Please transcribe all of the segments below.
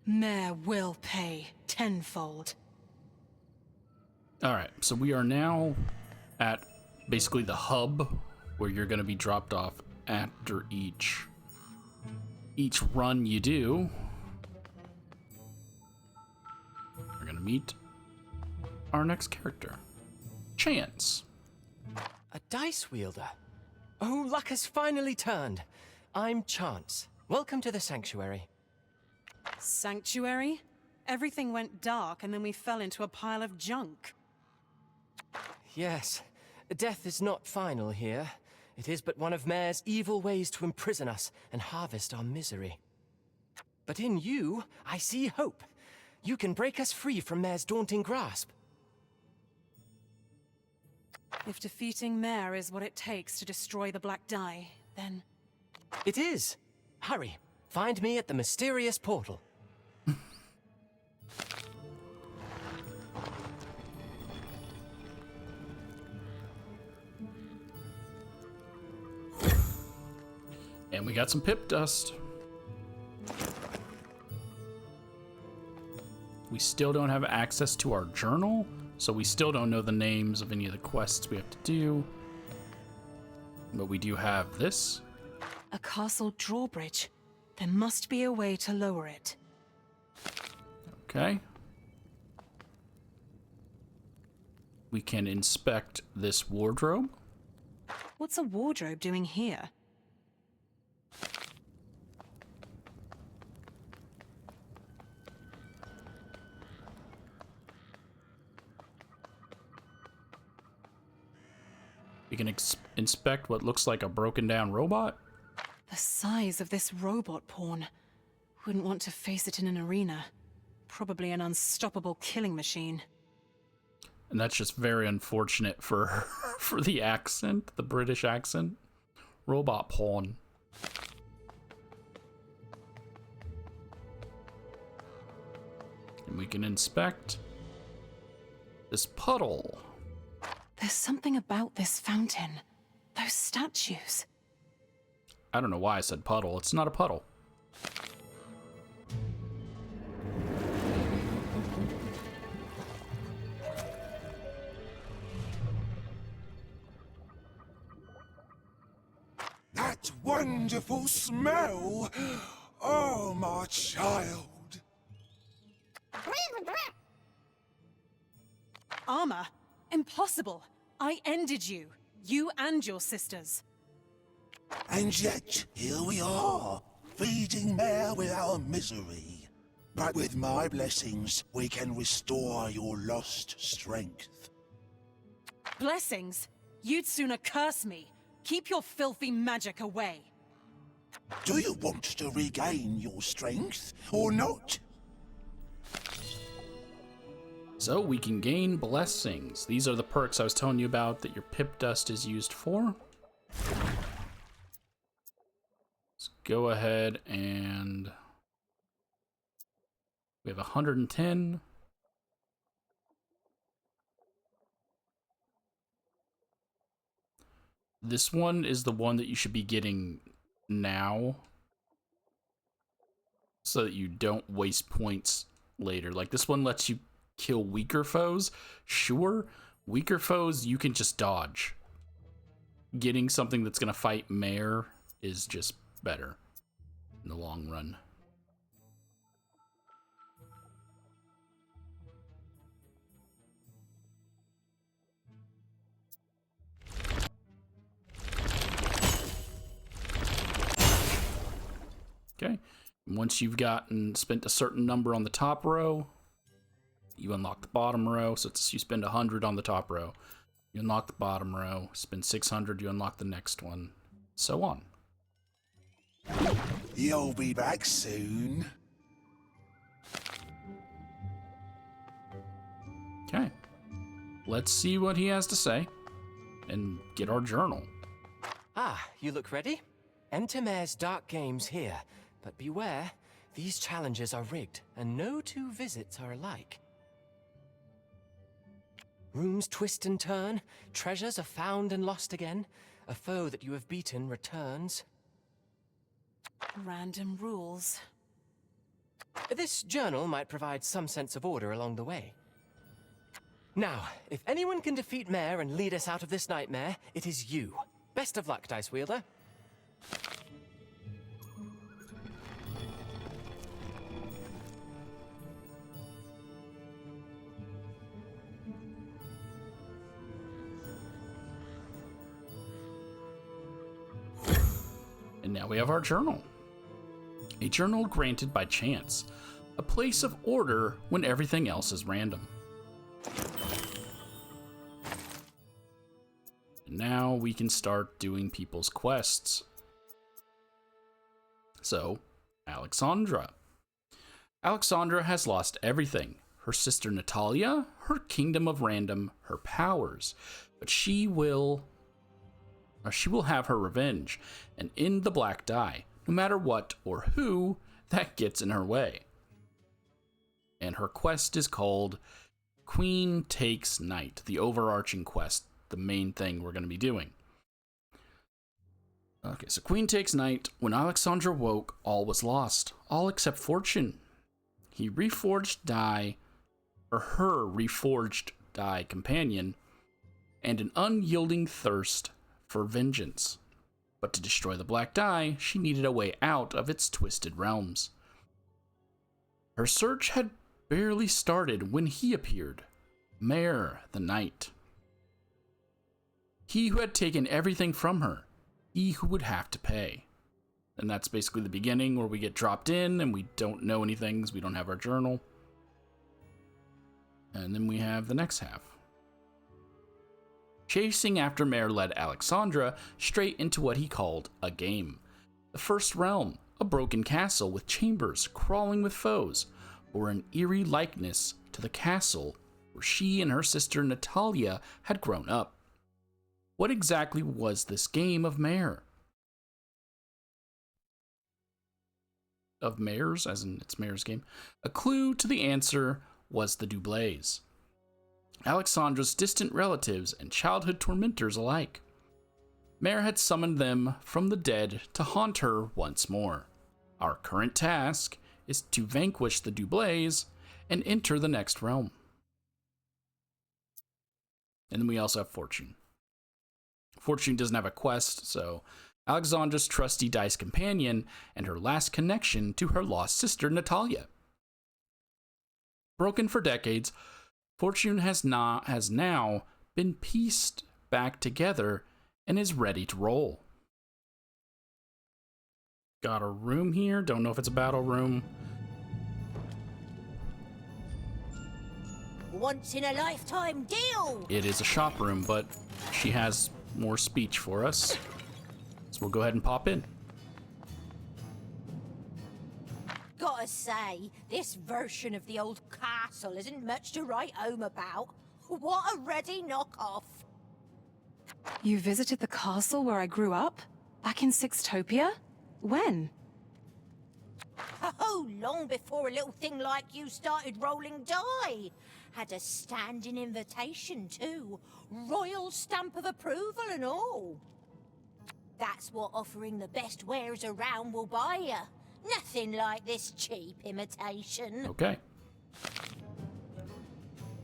Mare will pay tenfold. Alright, so we are now at basically the hub where you're going to be dropped off after each run you do. We're going to meet our next character, Chance. A dice wielder? Oh, luck has finally turned. I'm Chance. Welcome to the Sanctuary. Sanctuary? Everything went dark and then we fell into a pile of junk. Yes, death is not final here. It is but one of Mare's evil ways to imprison us and harvest our misery. But in you, I see hope. You can break us free from Mare's daunting grasp. If defeating Mare is what it takes to destroy the Black Die, then... It is. Hurry, find me at the mysterious portal. And we got some pip dust. We still don't have access to our journal, so we still don't know the names of any of the quests we have to do. But we do have this. A castle drawbridge. There must be a way to lower it. Okay. We can inspect this wardrobe. What's a wardrobe doing here? We can inspect what looks like a broken down robot. The size of this robot pawn. Wouldn't want to face it in an arena. Probably an unstoppable killing machine. And that's just very unfortunate for for the accent, the British accent. Robot pawn. And we can inspect this puddle. There's something about this fountain. Those statues. I don't know why I said puddle. It's not a puddle. That wonderful smell! Oh, my child! Aama, impossible. I ended you. You and your sisters. And yet, here we are, feeding Mare with our misery. But with my blessings, we can restore your lost strength. Blessings? You'd sooner curse me. Keep your filthy magic away. Do you want to regain your strength, or not? So we can gain blessings. These are the perks I was telling you about that your pip dust is used for. Let's go ahead and we have 110. This one is the one that you should be getting now so that you don't waste points later. Like this one lets you kill weaker foes. Sure, weaker foes you can just dodge. Getting something that's gonna fight Mare is just better in the long run. Okay, once you've spent a certain number on the top row, you unlock the bottom row. So you spend 100 on the top row, you unlock the bottom row, spend 600, you unlock the next one, so on. You'll be back soon. Okay, let's see what he has to say and get our journal. Ah, you look ready? Enter Mare's dark games here, but beware, these challenges are rigged, and no two visits are alike. Rooms twist and turn, treasures are found and lost again, a foe that you have beaten returns. Random rules. This journal might provide some sense of order along the way. Now, if anyone can defeat Mare and lead us out of this nightmare, it is you. Best of luck, Dice Wielder. And now we have our journal. A journal granted by chance. A place of order when everything else is random. And now we can start doing people's quests. So, Aleksandra. Aleksandra has lost everything. Her sister Natalia, her kingdom of random, her powers. But she will have her revenge and end the black die, no matter what or who that gets in her way. And her quest is called Queen Takes Knight, the overarching quest, the main thing we're going to be doing. Okay, so Queen Takes Knight. When Aleksandra woke, all was lost, all except fortune. He reforged die, or her reforged die companion, and an unyielding thirst for vengeance. But to destroy the black die, she needed a way out of its twisted realms. Her search had barely started when he appeared, Mare the Knight. He who had taken everything from her, he who would have to pay. And that's basically the beginning where we get dropped in and we don't know anything because we don't have our journal. And then we have the next half. Chasing after Mare led Aleksandra straight into what he called a game. The first realm, a broken castle with chambers crawling with foes, bore an eerie likeness to the castle where she and her sister Natalia had grown up. What exactly was this game of Mare? Of Mare's, as in it's Mare's game? A clue to the answer was the Doublets. Aleksandra's distant relatives and childhood tormentors alike. Mare had summoned them from the dead to haunt her once more. Our current task is to vanquish the Doublets and enter the next realm. And then we also have Fortune. Fortune doesn't have a quest, so Aleksandra's trusty dice companion and her last connection to her lost sister Natalia. Broken for decades, Fortune has now been pieced back together and is ready to roll. Got a room here. Don't know if it's a battle room. Once in a lifetime deal! It is a shop room, but she has more speech for us. So we'll go ahead and pop in. Gotta say, this version of the old castle isn't much to write home about. What a ready knockoff! You visited the castle where I grew up? Back in Sixtopia? When? Oh, long before a little thing like you started rolling die. Had a standing invitation too. Royal stamp of approval and all. That's what offering the best wares around will buy you. Nothing like this cheap imitation. Okay.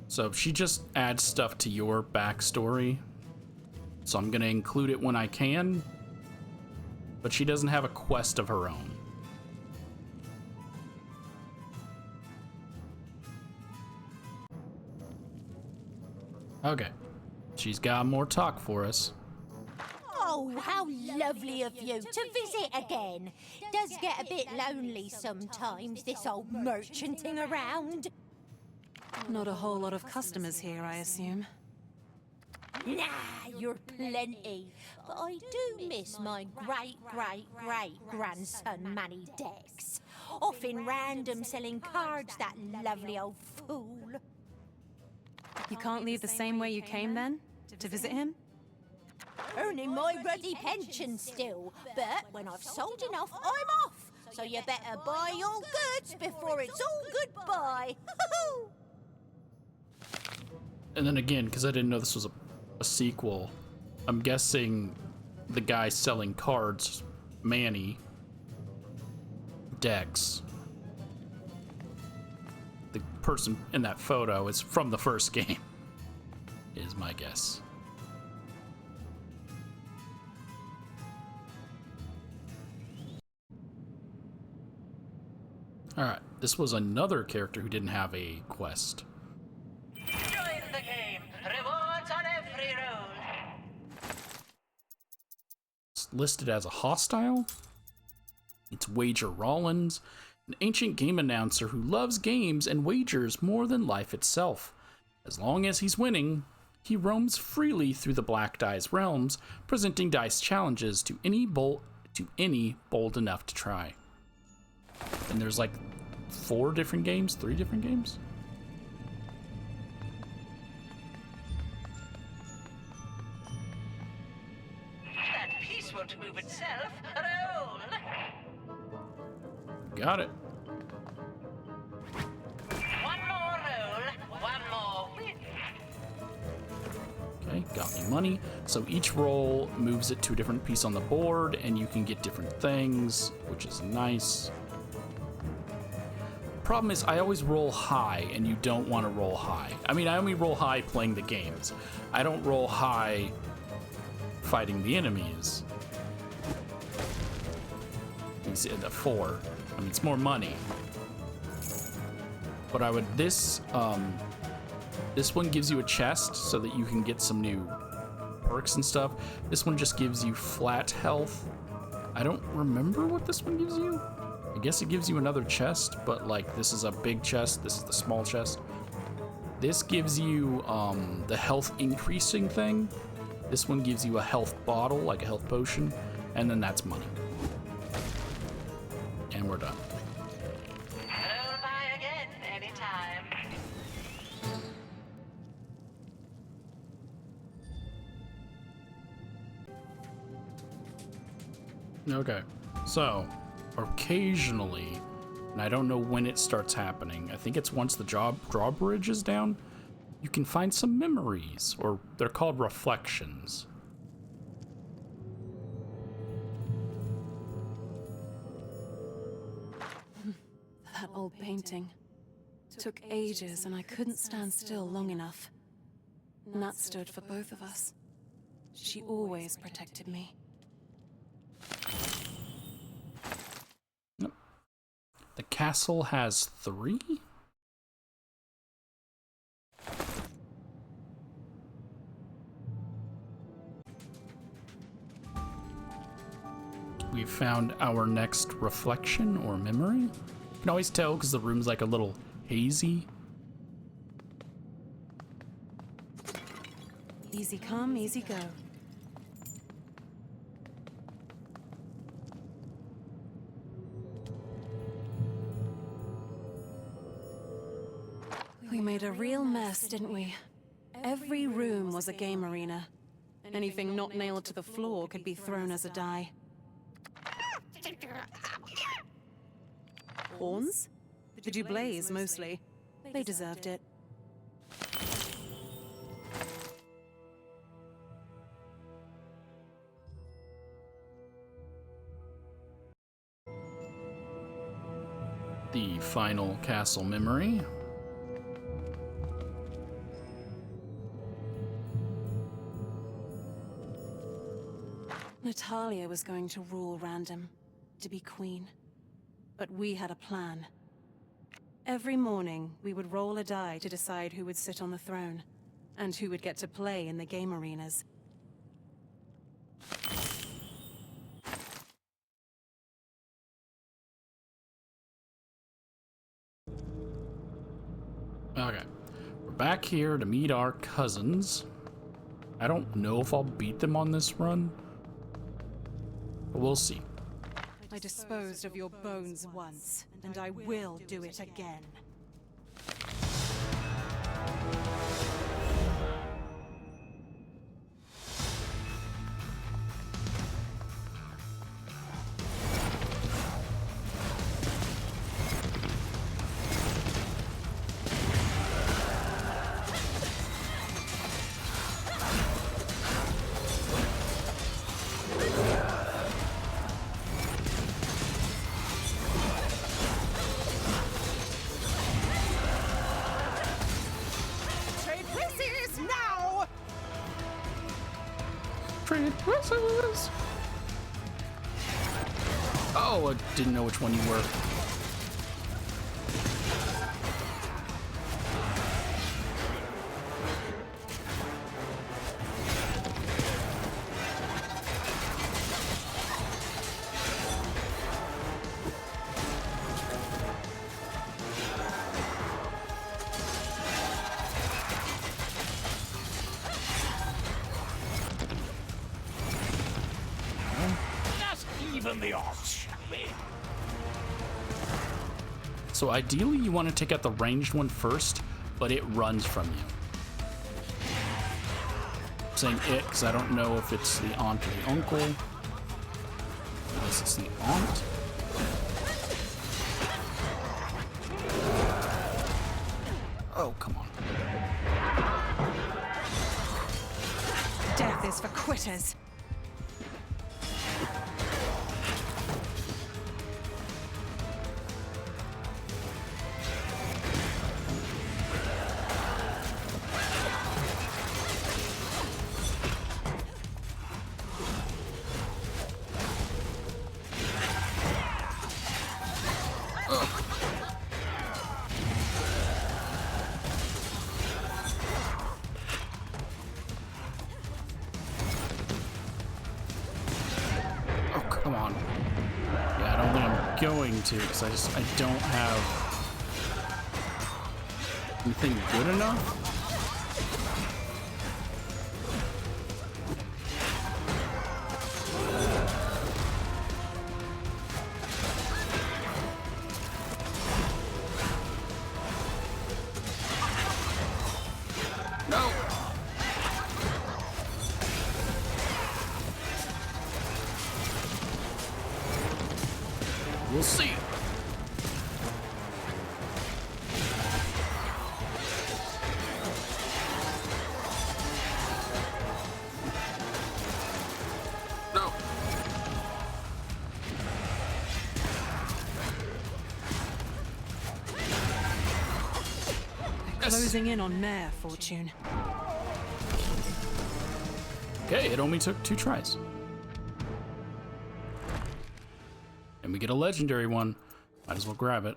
So she just adds stuff to your backstory. So I'm going to include it when I can. But she doesn't have a quest of her own. Okay. She's got more talk for us. Oh, how lovely of you to visit again. Does get a bit lonely sometimes, this old merchanting around. Not a whole lot of customers here, I assume. Nah, you're plenty. But I do miss my great-great-great-grandson, Mannie Chex. Off in random selling cards, that lovely old fool. You can't leave the same way you came then? To visit him? Earning my ruddy pension still, but when I've sold enough, I'm off. So you better buy your goods before it's all goodbye. And then again, because I didn't know this was a sequel, I'm guessing the guy selling cards, Mannie, decks. The person in that photo is from the first game, is my guess. Alright, this was another character who didn't have a quest. Join the game. Rewards on every roll. It's listed as a hostile. It's Wager Rollins, an ancient game announcer who loves games and wagers more than life itself. As long as he's winning, he roams freely through the Black Dice realms, presenting dice challenges to any bold enough to try. And there's like 3 different games? That piece won't move itself. Roll. Got it. One more roll. One more win. Okay, got me money. So each roll moves it to a different piece on the board, and you can get different things, which is nice. Problem is, I always roll high, and you don't want to roll high. I mean, I only roll high playing the games. I don't roll high fighting the enemies. You see the 4. I mean, it's more money. But I would this one gives you a chest so that you can get some new perks and stuff. This one just gives you flat health. I don't remember what this one gives you. I guess it gives you another chest, but like this is a big chest, this is the small chest. This gives you the health increasing thing. This one gives you a health bottle, like a health potion, and then that's money. And we're done. Roll by again anytime. Okay, so occasionally, and I don't know when it starts happening, I think it's once the drawbridge is down, you can find some memories, or they're called reflections. That old painting. Took ages and I couldn't stand still long enough. And that stood for both of us. She always protected me. The castle has 3? We've found our next reflection or memory. You can always tell because the room's like a little hazy. Easy come, easy go. We made a real mess, didn't we? Every room was a game arena. Anything not nailed to the floor could be thrown as a die. Horns? The Doublets, mostly. They deserved it. The final castle memory. Natalia was going to rule random, to be queen. But we had a plan. Every morning, we would roll a die to decide who would sit on the throne, and who would get to play in the game arenas. Okay, we're back here to meet our cousins. I don't know if I'll beat them on this run, but we'll see. I disposed of your bones once, and I will do it again. Whistles! Oh, I didn't know which one you were. So ideally you want to take out the ranged one first, but it runs from you. I'm saying it because I don't know if it's the aunt or the uncle. Unless it's the aunt. Oh, come on. Death is for quitters. Come on. Yeah, I don't think I'm going to because I don't have anything good enough. No. We'll see. No. Closing in on Mare, Fortune. Okay, it only took 2 tries. And we get a legendary one. Might as well grab it.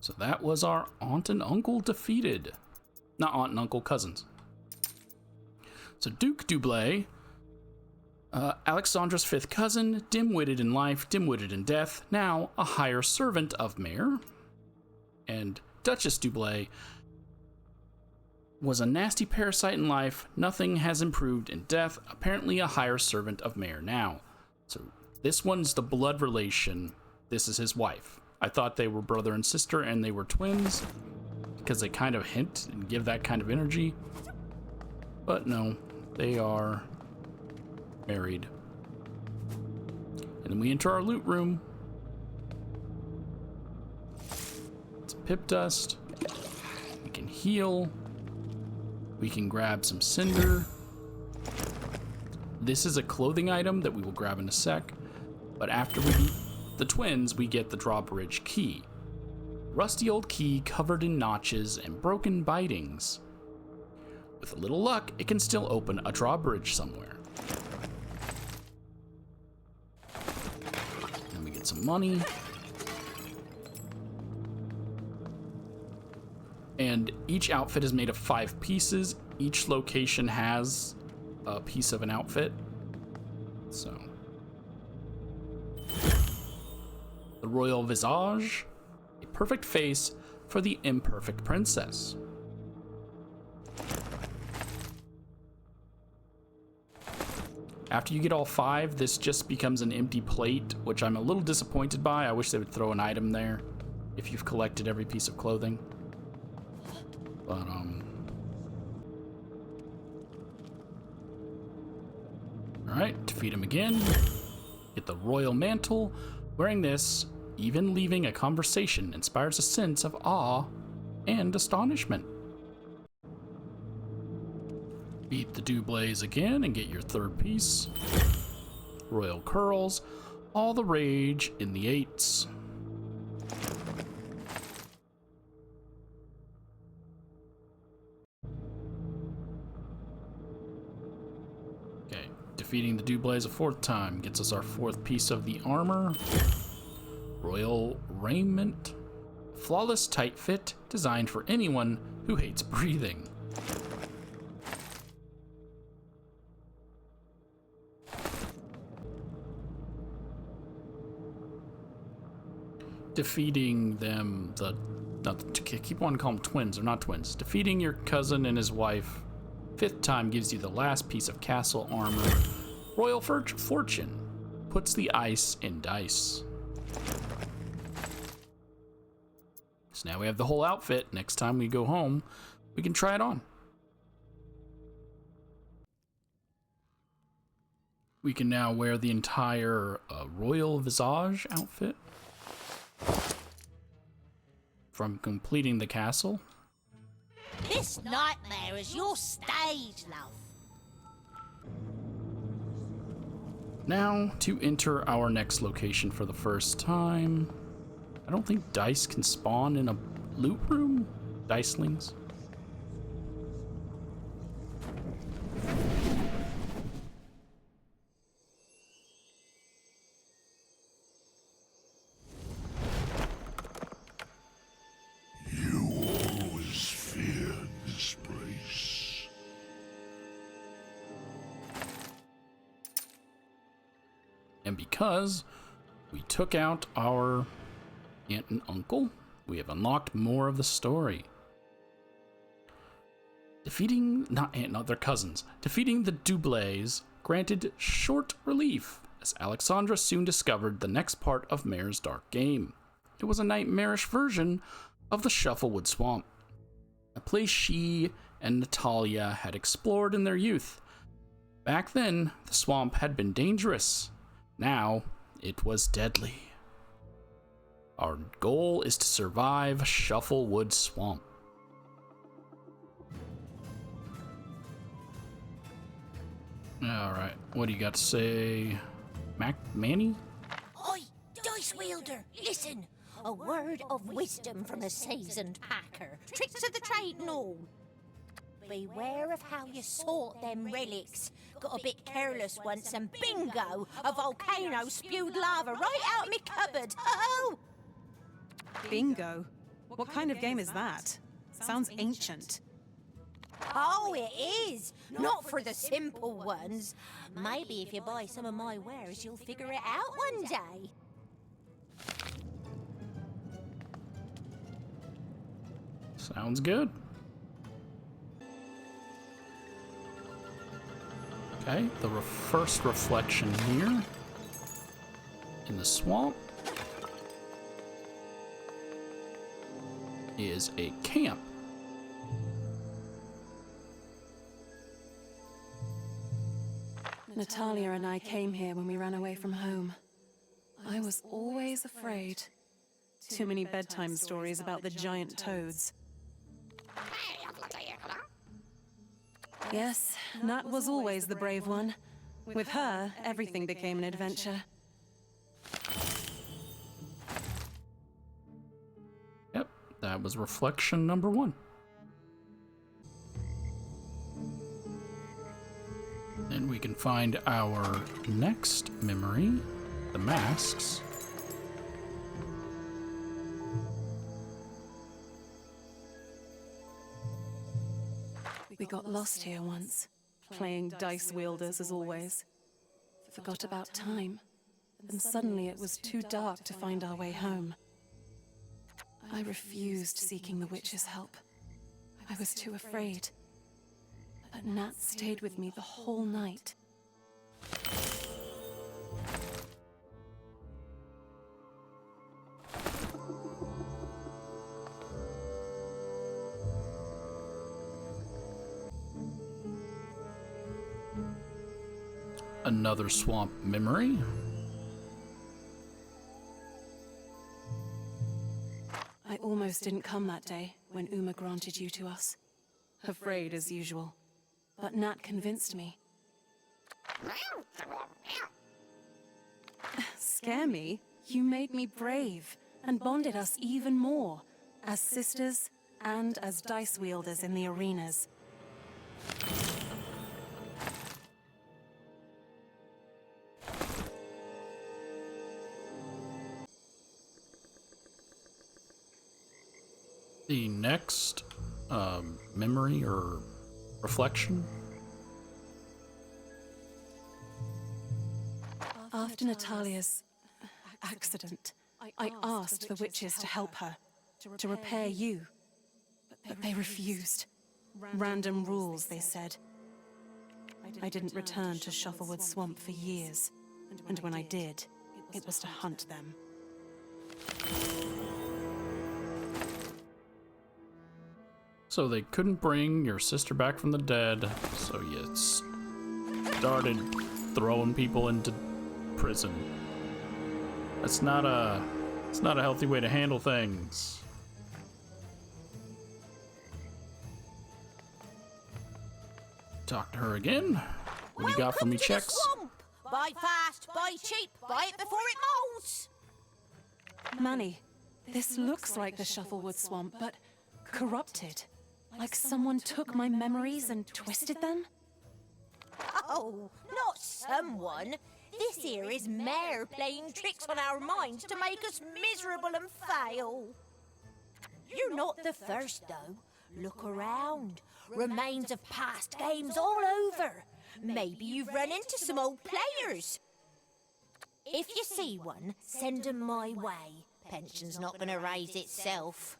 So that was our aunt and uncle defeated. Not aunt and uncle, cousins. So Duke Doublets, Aleksandra's 5th cousin, dim-witted in life, dim-witted in death, now a higher servant of Mare. And Duchess Doublets was a nasty parasite in life, nothing has improved in death, apparently a higher servant of Mare now. So this one's the blood relation, this is his wife. I thought they were brother and sister and they were twins, because they kind of hint and give that kind of energy. But no, they are married. And then we enter our loot room. It's pip dust. We can heal. We can grab some cinder. This is a clothing item that we will grab in a sec. But after we beat the twins, we get the Drawbridge Key. Rusty old key covered in notches and broken bitings. With a little luck, it can still open a drawbridge somewhere. And we get some money. And each outfit is made of 5 pieces. Each location has a piece of an outfit. So. The Royal Visage. A perfect face for the imperfect princess. After you get all 5, this just becomes an empty plate, which I'm a little disappointed by. I wish they would throw an item there if you've collected every piece of clothing. But, alright, defeat him again. Get the royal mantle. Wearing this, even leaving a conversation, inspires a sense of awe and astonishment. Beat the Doublets again and get your 3rd piece. Royal curls, all the rage in the 8s. Okay, defeating the Doublets a 4th time gets us our 4th piece of the armor. Royal raiment. Flawless tight fit, designed for anyone who hates breathing. Defeating them, keep on calling them twins, they're not twins. Defeating your cousin and his wife 5th time gives you the last piece of castle armor. Royal fortune puts the ice in dice. So now we have the whole outfit. Next time we go home, we can try it on. We can now wear the entire royal visage outfit from completing the castle. This nightmare is your stage, love. Now, to enter our next location for the first time. I don't think dice can spawn in a loot room. Dicelings. You always feared this place. And because we took out our aunt and uncle, we have unlocked more of the story. Defeating, not their cousins, defeating the Doublets granted short relief, as Aleksandra soon discovered the next part of Mare's dark game. It was a nightmarish version of the Shufflewood Swamp, a place she and Natalia had explored in their youth. Back then, the swamp had been dangerous. Now, it was deadly. Our goal is to survive Shufflewood Swamp. Alright, what do you got to say, Mannie? Oi, Dice Wielder, listen! A word of wisdom from a seasoned packer. Tricks of the trade and all. Beware of how you sort them relics. Got a bit careless once and bingo! A volcano spewed lava right out me cupboard. Oh! Bingo? What kind of game is that? Sounds ancient. Oh, it is! Not for the simple ones. Maybe if you buy some of my wares, you'll figure it out one day. Sounds good. Okay, the first reflection here in the swamp is a camp. Natalia and I came here when we ran away from home. I was always afraid. Too many bedtime stories about the giant toads. Yes, Nat was always the brave one. With her, everything became an adventure. Yep, that was reflection number 1. And we can find our next memory, the masks. We got lost here once, playing dice wielders as always. Forgot about time, and suddenly it was too dark to find our way home. I refused seeking the witch's help. I was too afraid. But Nat stayed with me the whole night. Another swamp memory. I almost didn't come that day when Eema granted you to us. Afraid as usual. But Nat convinced me. Scare me? You made me brave and bonded us even more as sisters and as dice wielders in the arenas. The next memory or reflection. After Natalia's accident, I asked the witches to help her, to repair you. But they refused. Random rules, they said. I didn't return to Shufflewood Swamp for years, and when I did, it was to hunt them. So they couldn't bring your sister back from the dead, so you started throwing people into prison. It's not a healthy way to handle things. Talk to her again. What do you got for me, Chex? Buy fast, buy cheap, buy it before it molds. Mannie, this looks like the Shufflewood Swamp, but corrupted. Like someone took my memories and twisted them? Oh, not someone. This here is Mare playing tricks on our minds to make us miserable and fail. You're not the first, though. Look around. Remains of past games all over. Maybe you've run into some old players. If you see one, send them my way. Pension's not going to raise itself.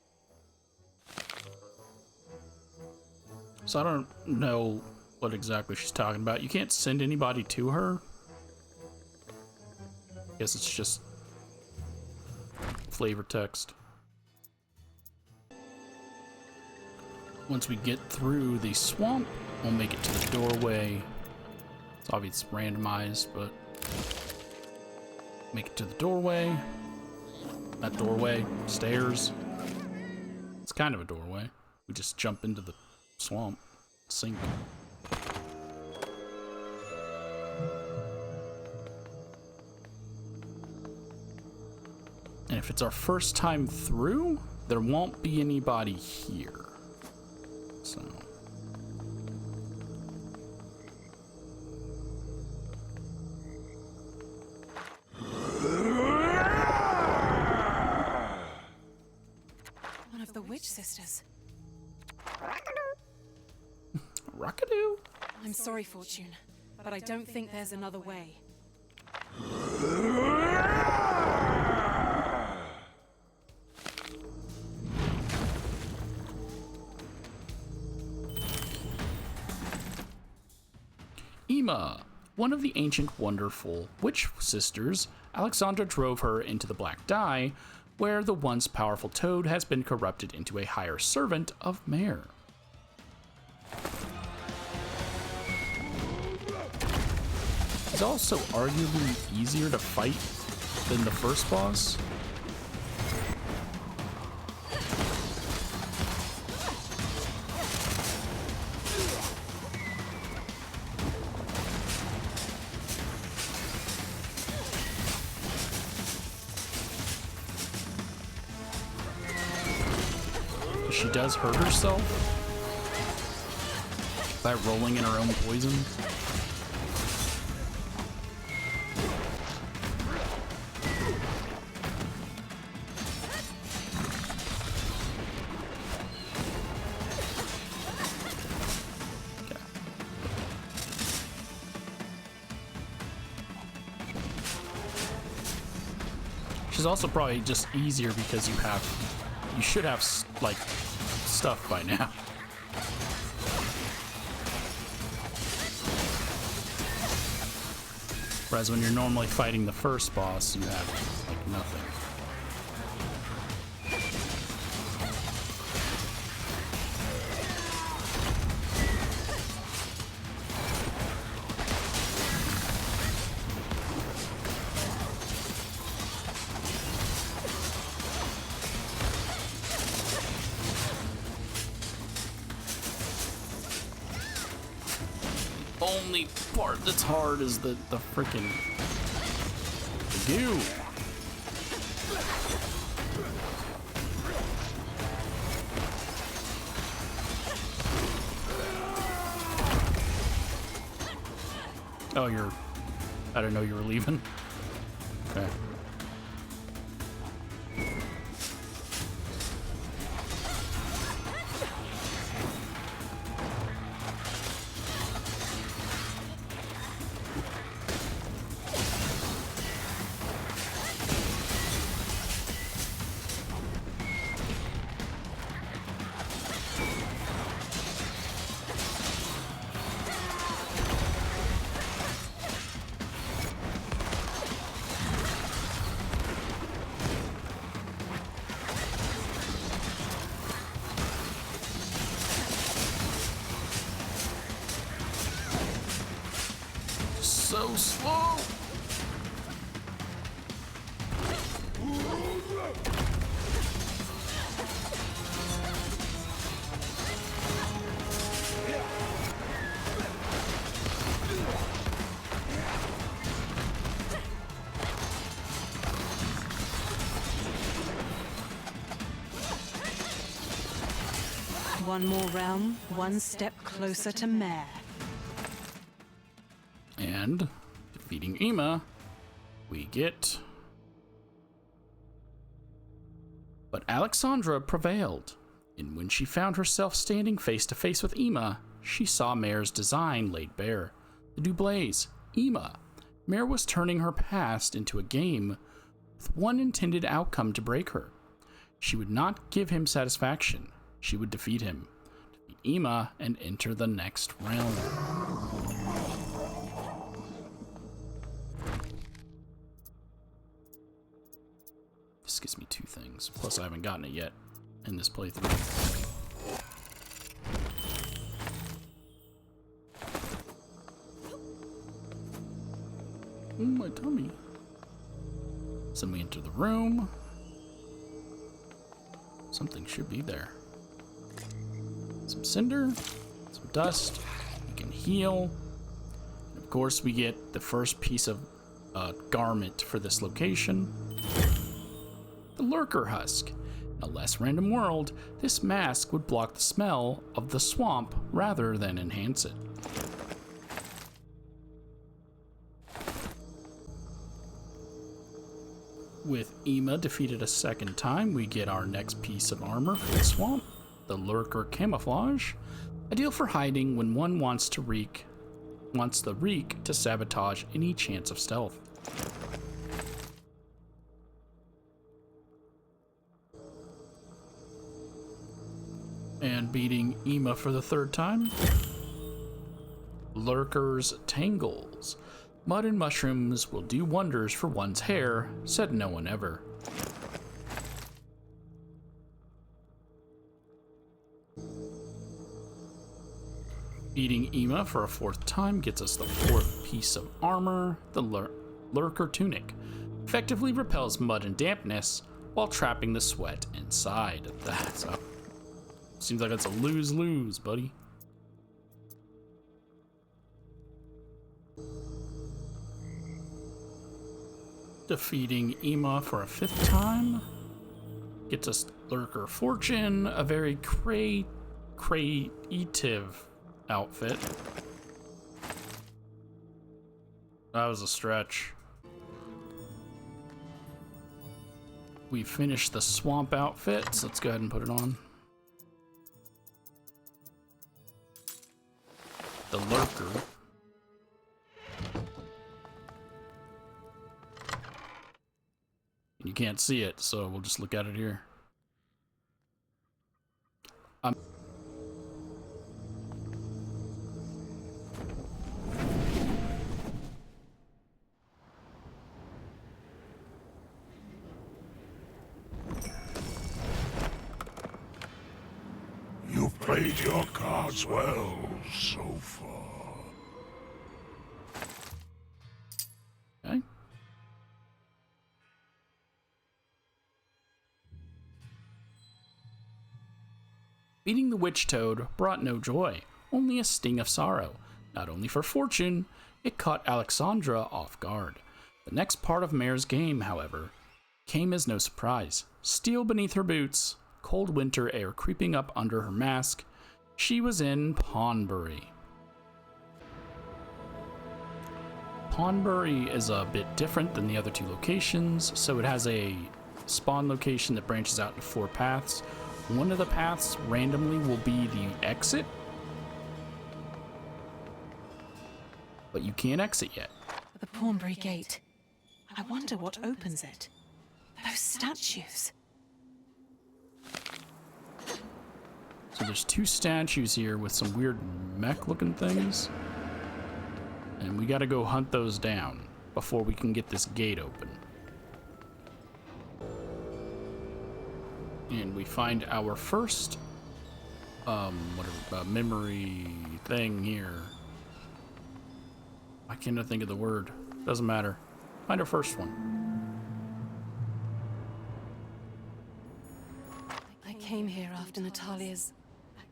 So I don't know what exactly she's talking about. You can't send anybody to her? Guess it's just flavor text. Once we get through the swamp, we'll make it to the doorway. It's obviously randomized, but make it to the doorway. That doorway, stairs. It's kind of a doorway. We just jump into the swamp, sink. And if it's our first time through, there won't be anybody here. So. One of the witch sisters. Rockadoo. I'm sorry, Fortune, but I don't think there's another way. Eema, one of the ancient wonderful witch sisters, Aleksandra drove her into the Black Dye, where the once powerful toad has been corrupted into a higher servant of Mare. He's also arguably easier to fight than the first boss. She does hurt herself by rolling in her own poison. She's also probably just easier because you should have like stuff by now. Whereas when you're normally fighting the first boss, you have like nothing. Only part that's hard is the freaking goo. Oh, I didn't know you were leaving. Okay. so slow. One more realm, one step closer to Mare. And defeating Eema, we get... But Aleksandra prevailed, and when she found herself standing face to face with Eema, she saw Mare's design laid bare. The Doublets, Eema. Mare was turning her past into a game with one intended outcome to break her. She would not give him satisfaction. She would defeat him, defeat Eema, and enter the next realm. This gives me 2 things. Plus, I haven't gotten it yet in this playthrough. Oh, my tummy. So we enter the room. Something should be there. Some cinder, some dust. We can heal. And of course, we get the first piece of garment for this location. The Lurker Husk. In a less random world, this mask would block the smell of the swamp rather than enhance it. With Eema defeated a second time, we get our next piece of armor for the swamp, the Lurker Camouflage, ideal for hiding when one wants the reek to sabotage any chance of stealth. And beating Eema for the 3rd time, Lurker's Tangles. Mud and mushrooms will do wonders for one's hair, said no one ever. Beating Eema for a 4th time gets us the 4th piece of armor, the Lurker Tunic. Effectively repels mud and dampness while trapping the sweat inside. That's up. Seems like it's a lose-lose, buddy. Defeating Eema for a 5th time gets us Lurker Fortune, a very creative outfit. That was a stretch. We finished the swamp outfit, so let's go ahead and put it on. The Lurker. You can't see it, so we'll just look at it here. You've played your cards well so far. Okay. Beating the Witch Toad brought no joy, only a sting of sorrow. Not only for Fortune, it caught Aleksandra off guard. The next part of Mare's game, however, came as no surprise. Steel beneath her boots, cold winter air creeping up under her mask. She was in Pawnbury. Pawnbury is a bit different than the other 2 locations, so it has a spawn location that branches out into 4 paths. One of the paths randomly will be the exit, but you can't exit yet. The Pawnbury Gate. I wonder what opens it. Those statues. So there's 2 statues here with some weird mech-looking things, and we gotta go hunt those down before we can get this gate open. And we find our first, memory thing here. I can't think of the word. Doesn't matter. Find our first one. I came here after Natalia's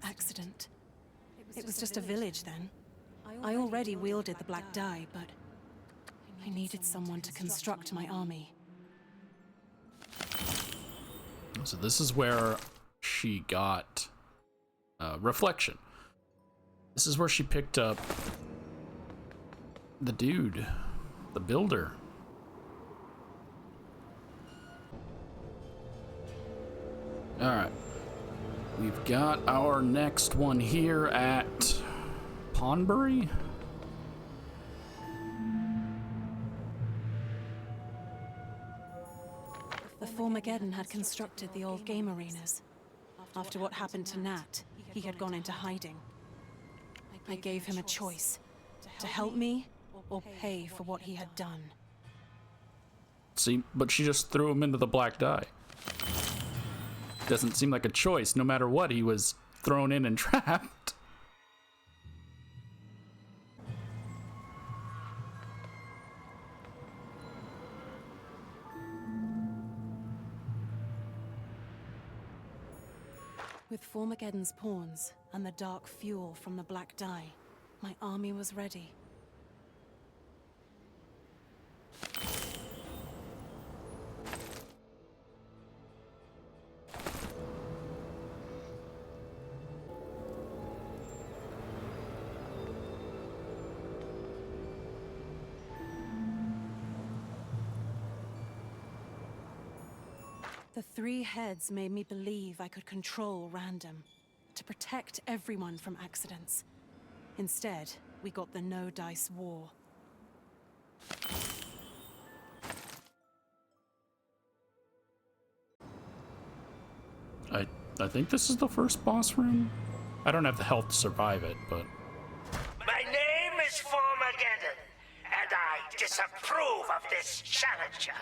accident. It was just a village then. I already wielded the black dye, but I needed someone to construct my army. So this is where she got Reflection. This is where she picked up the dude, the builder. All right. We've got our next one here at Pawnbury. The Formageddon had constructed the old game arenas. After what happened to Nat, he had gone into hiding. I gave him a choice: to help me or pay for what he had done. See, but she just threw him into the black dye. Doesn't seem like a choice. No matter what, he was thrown in and trapped. With Formageddon's pawns and the dark fuel from the black dye, my army was ready. The three heads made me believe I could control random, to protect everyone from accidents. Instead, we got the no-dice war. I think this is the first boss room. I don't have the health to survive it, but... My name is Formageddon, and I disapprove of this challenger.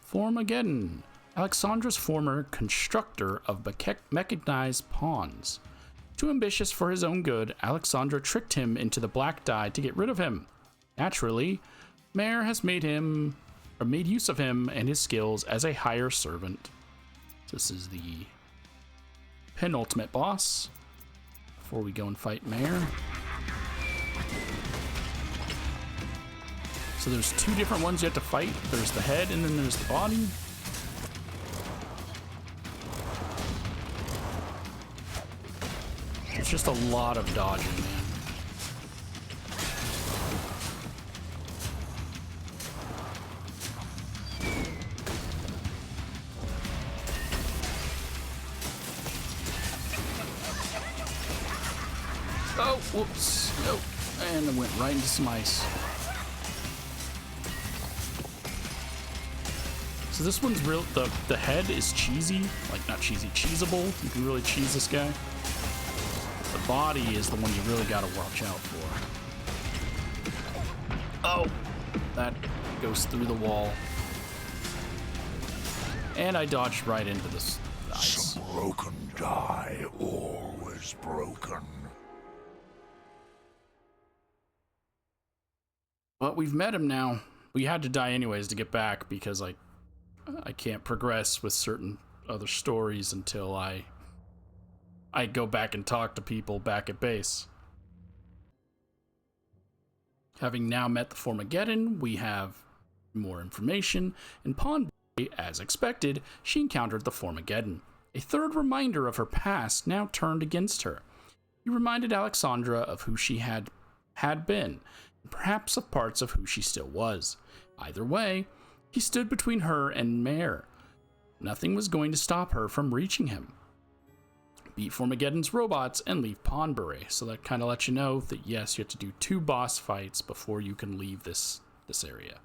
Formageddon, Aleksandra's former constructor of mechanized pawns. Too ambitious for his own good, Aleksandra tricked him into the black dye to get rid of him. Naturally, Mare has made use of him and his skills as a hire servant. This is the penultimate boss before we go and fight Mare. So there's two different ones you have to fight. There's the head and then there's the body. It's just a lot of dodging, man. Oh, whoops. Nope. And I went right into some ice. So this one's real, the head is cheesy, like not cheesy, cheesable. You can really cheese this guy. The body is the one you really gotta watch out for. Oh, that goes through the wall. And I dodged right into this ice. Some broken die, always broken. But we've met him now. We had to die anyways to get back because I can't progress with certain other stories until I go back and talk to people back at base. Having now met the Formageddon, we have more information. In Pawnbury, as expected, she encountered the Formageddon. A third reminder of her past now turned against her. He reminded Aleksandra of who she had been, and perhaps of parts of who she still was. Either way, he stood between her and Mare. Nothing was going to stop her from reaching him. Beat Formageddon's robots and leave Pawnbury. So that kind of lets you know that yes, you have to do 2 boss fights before you can leave this area.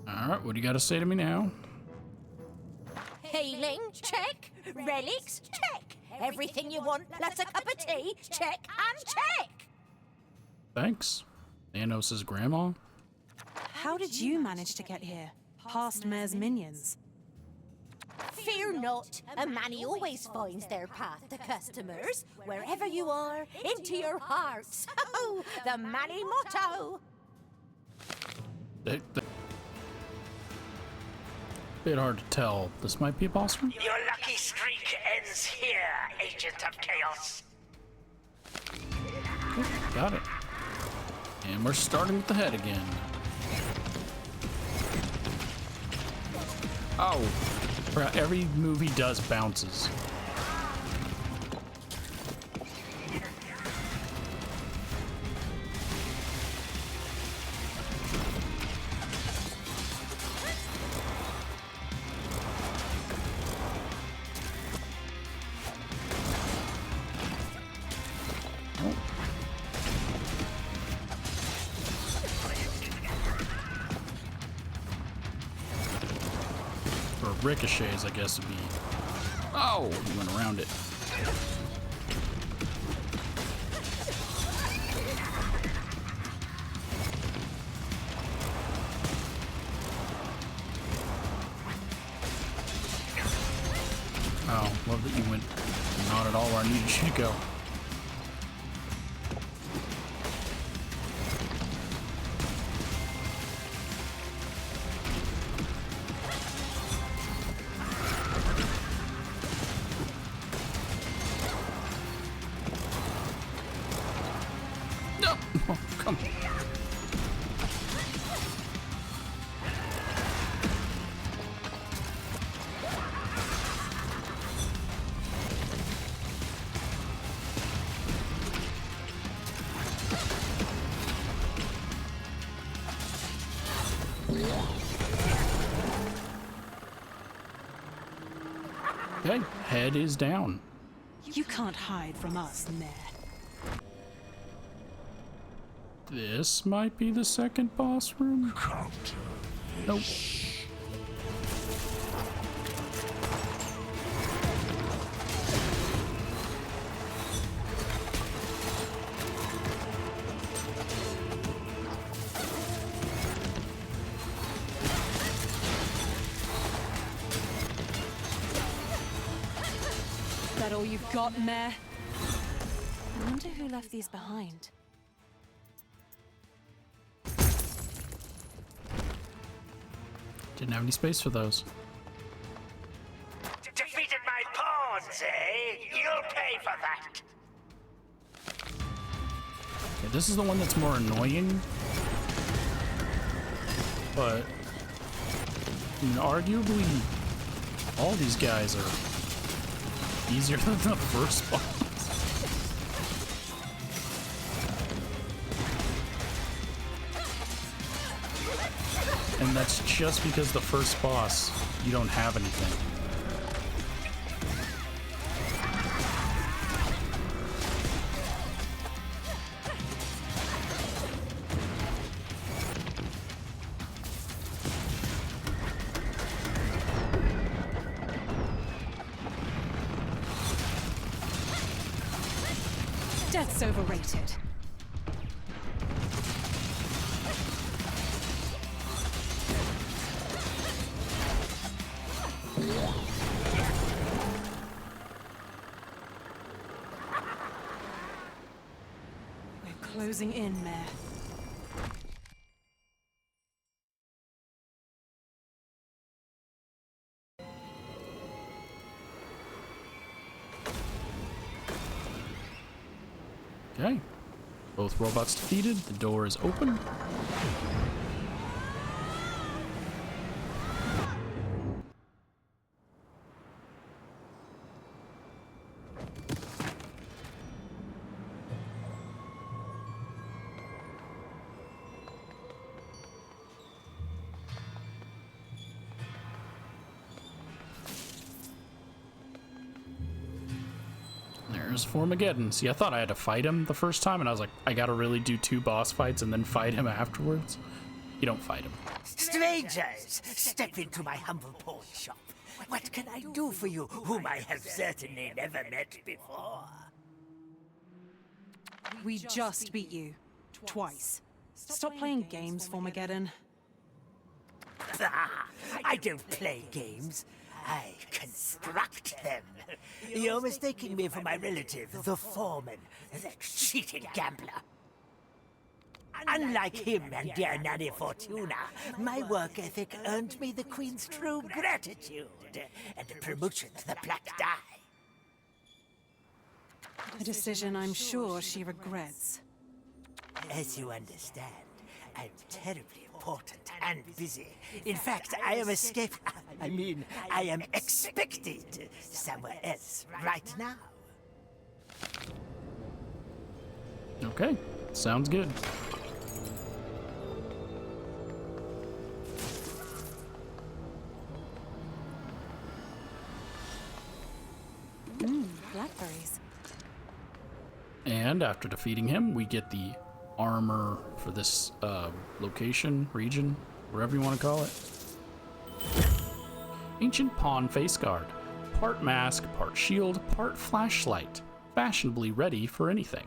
Alright, what do you got to say to me now? Healing, check. Relics, check. Everything you want, plus a cup of tea, check and check. Thanks. Thanos' grandma? How did you manage to get here, past Mare's minions? Fear not, a Mannie always finds their path to customers, wherever you are, into your hearts. Oh, the Mannie motto! Bit hard to tell. This might be a boss room? Your lucky streak ends here, Agent of Chaos. Got it. And we're starting with the head again. Oh, every move he does bounces. Ricochets, I guess, would be. Oh, he went around it. Oh, love that you went not at all where I needed you to go. Okay, head is down. You can't hide from us, Mare. This might be the second boss room. Nope. That all you've got, Mare? I wonder who left these behind. Didn't have any space for those. Defeated my pawns, eh? You'll pay for that. Okay, this is the one that's more annoying. But I mean, arguably, all these guys are easier than the first boss. And that's just because the first boss, you don't have anything. Death's overrated. We're closing in, Mare. Okay. Both robots defeated. The door is open. There's Formageddon. See, I thought I had to fight him the first time, and I was like, I gotta really do 2 boss fights and then fight him afterwards. You don't fight him. Strangers, step into my humble pawn shop. What can I do for you, whom I have certainly never met before? We just beat you. Twice. Stop playing games, Formageddon. I don't play games. I construct them. You're mistaking me for my relative, the foreman, that cheating gambler. Unlike him and dear Nanny Fortuna, my work ethic earned me the Queen's true gratitude and promotion to the Black Die. A decision I'm sure she regrets. As you understand, I'm terribly important and busy. In fact, I am I am expected somewhere else right now. Okay, sounds good. Blackberries. And after defeating him, we get the armor for this location, region, whatever you want to call it. Ancient pawn face guard. Part mask, part shield, part flashlight. Fashionably ready for anything.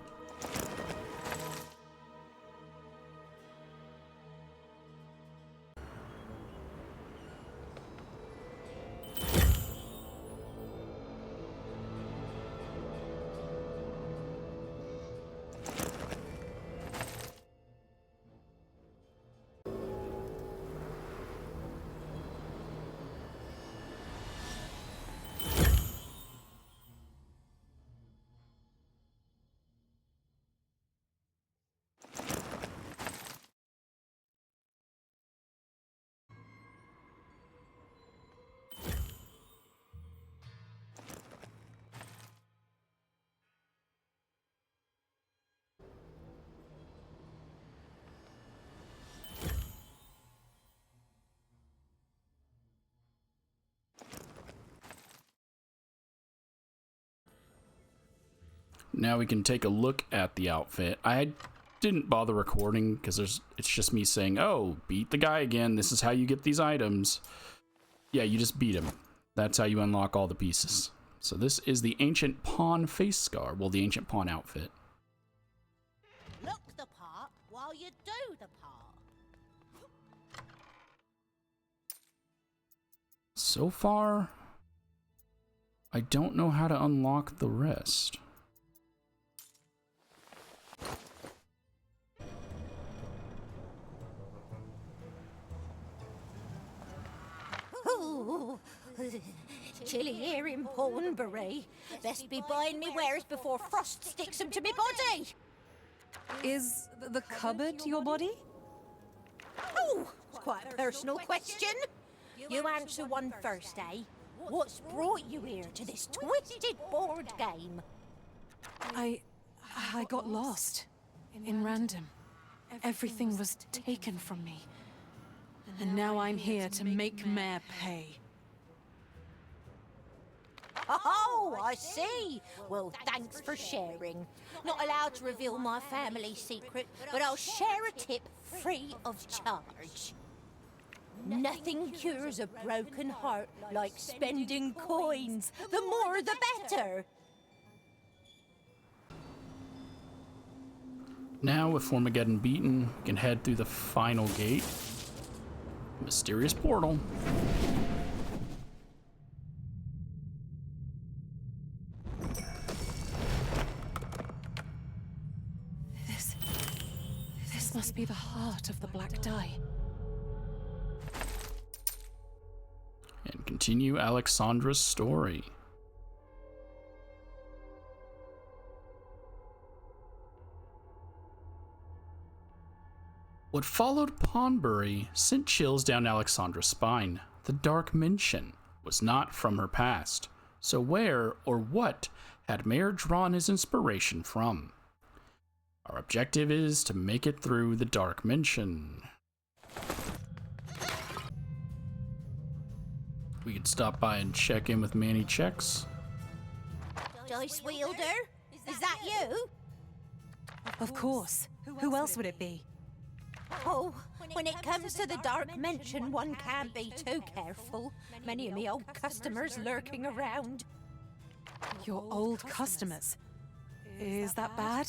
Now we can take a look at the outfit. I didn't bother recording because it's just me saying, oh, beat the guy again. This is how you get these items. Yeah, you just beat him. That's how you unlock all the pieces. So this is the Ancient Pawn face scar. Well, the Ancient Pawn outfit. Look the part while you do the part. So far, I don't know how to unlock the rest. Ooh, chilly here in Pawnbury. Best be buying me wares before frost sticks them to me body. Is the cupboard your body? Oh, it's quite a personal question. You answer one first, eh? What's brought you here to this twisted board game? I got lost in random. Everything was taken from me. And now I'm here to make Mare pay. Oh, I see. Well, thanks for sharing. Not allowed to reveal my family secret, but I'll share a tip free of charge. Nothing cures a broken heart like spending coins. The more, the better. Now, with Formageddon beaten, we can head through the final gate. Mysterious portal. This must be the heart of the Black Die. And continue Aleksandra's story. What followed Pawnbury sent chills down Aleksandra's spine. The Darkmension was not from her past. So where or what had Mare drawn his inspiration from? Our objective is to make it through the Darkmension. We could stop by and check in with Mannie Chex. Dice wielder? Is that you? Of course. Who else would it be? Oh, when it comes to the Darkmension, one can't be too careful. Many of me old customers lurking around. Your old customers. Is that bad?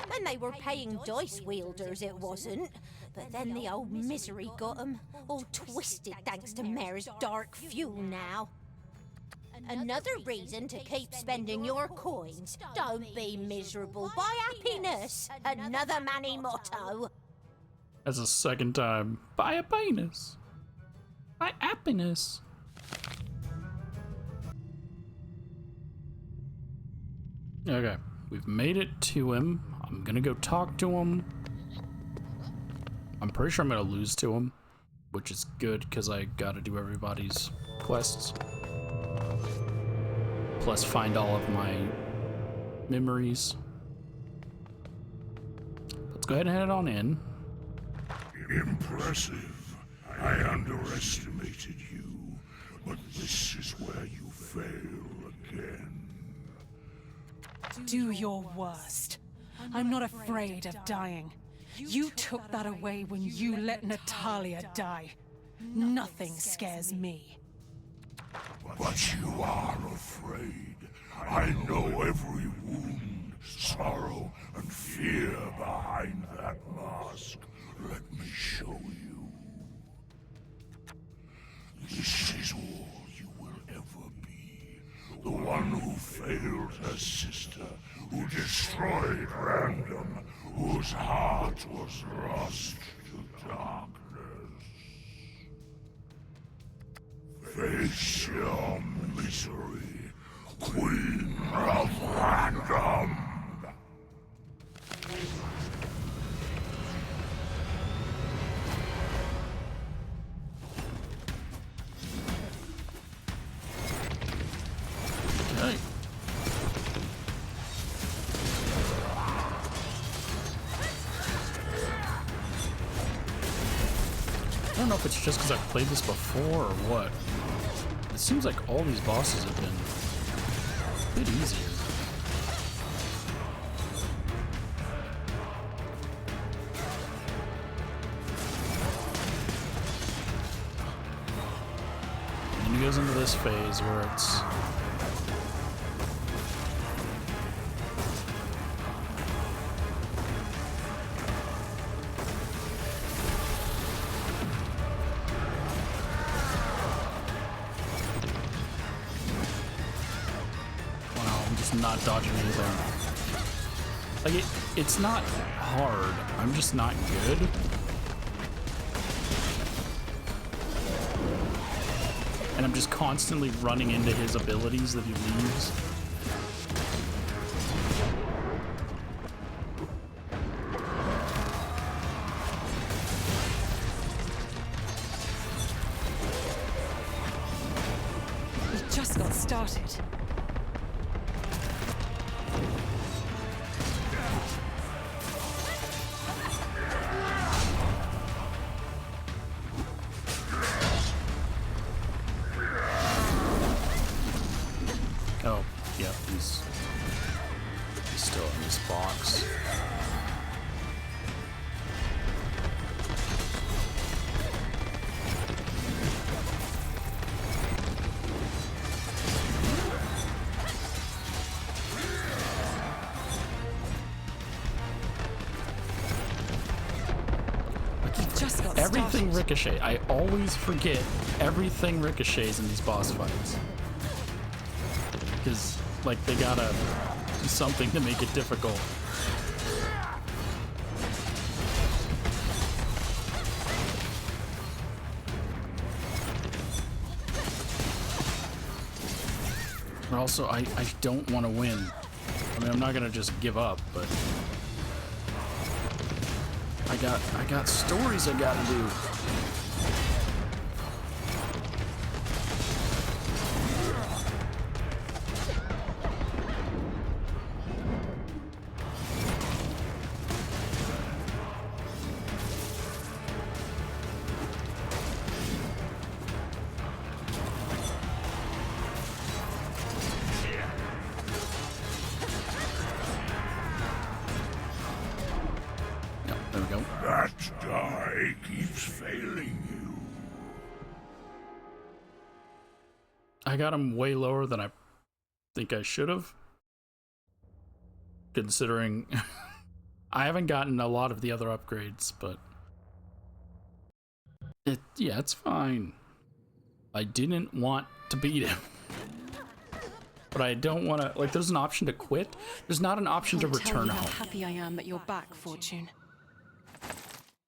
When they were paying dice wielders, it wasn't. But then the old misery got 'em. All twisted thanks to Mare's dark fuel now. Another reason to keep spending your coins. Don't be miserable. Buy happiness. Another Mannie motto. That's the second time. Buy a penis. Buy happiness. Okay, we've made it to him. I'm gonna go talk to him. I'm pretty sure I'm gonna lose to him, which is good because I gotta do everybody's quests. Plus find all of my memories. Let's go ahead and head on in. Impressive. I underestimated you, but this is where you fail again. Do your worst. I'm not afraid of dying. You took that away when you let Natalia die. Nothing scares me. But you are afraid. I know every wound, sorrow, and fear behind that mask. Let me show you. This is all you will ever be. The one who failed her sister, who destroyed Random, whose heart was lost to darkness. Face your misery, Queen of Random! Okay. I don't know if it's just because I've played this before or what. It seems like all these bosses have been a bit easier. And then he goes into this phase where it's not dodging anything. Like it's not hard. I'm just not good. And I'm just constantly running into his abilities that he leaves. We just got started. Oh, yeah, he's still in this box. Everything ricochet. I always forget everything ricochets in these boss fights. Because, like, they gotta do something to make it difficult. But also, I don't want to win. I mean, I'm not gonna just give up, but I got stories I gotta do. There we go. That die keeps failing you. I got him way lower than I think I should have. Considering I haven't gotten a lot of the other upgrades, but yeah, it's fine. I didn't want to beat him. But I don't want to, like, there's an option to quit. There's not an option to return home. How happy I am that you're back, Fortune.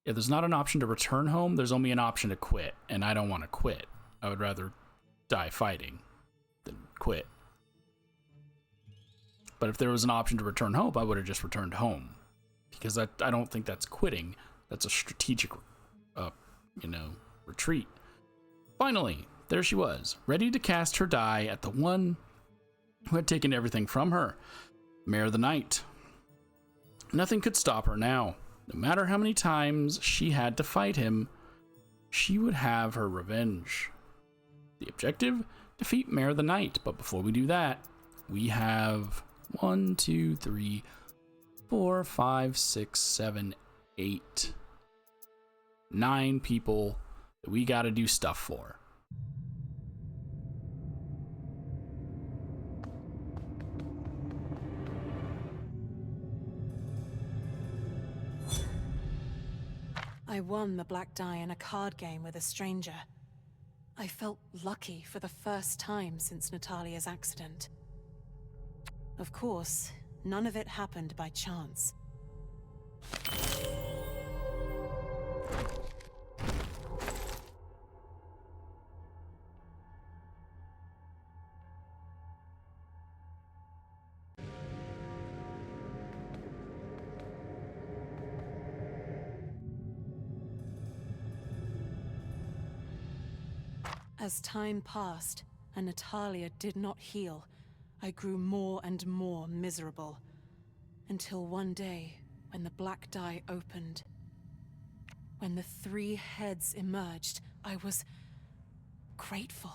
Yeah, there's not an option to return home. There's only an option to quit, and I don't want to quit. I would rather die fighting than quit. But if there was an option to return home, I would have just returned home. Because I don't think that's quitting. That's a strategic, retreat. Finally, there she was, ready to cast her die at the one who had taken everything from her, Mare the Knight. Nothing could stop her now. No matter how many times she had to fight him, she would have her revenge. The objective? Defeat Mare the Knight. But before we do that, we have 1, 2, 3, 4, 5, 6, 7, 8, 9 people that we gotta do stuff for. I won the black die in a card game with a stranger. I felt lucky for the first time since Natalia's accident. Of course, none of it happened by chance. As time passed, and Natalia did not heal, I grew more and more miserable. Until one day, when the black die opened. When the 3 heads emerged, I was grateful.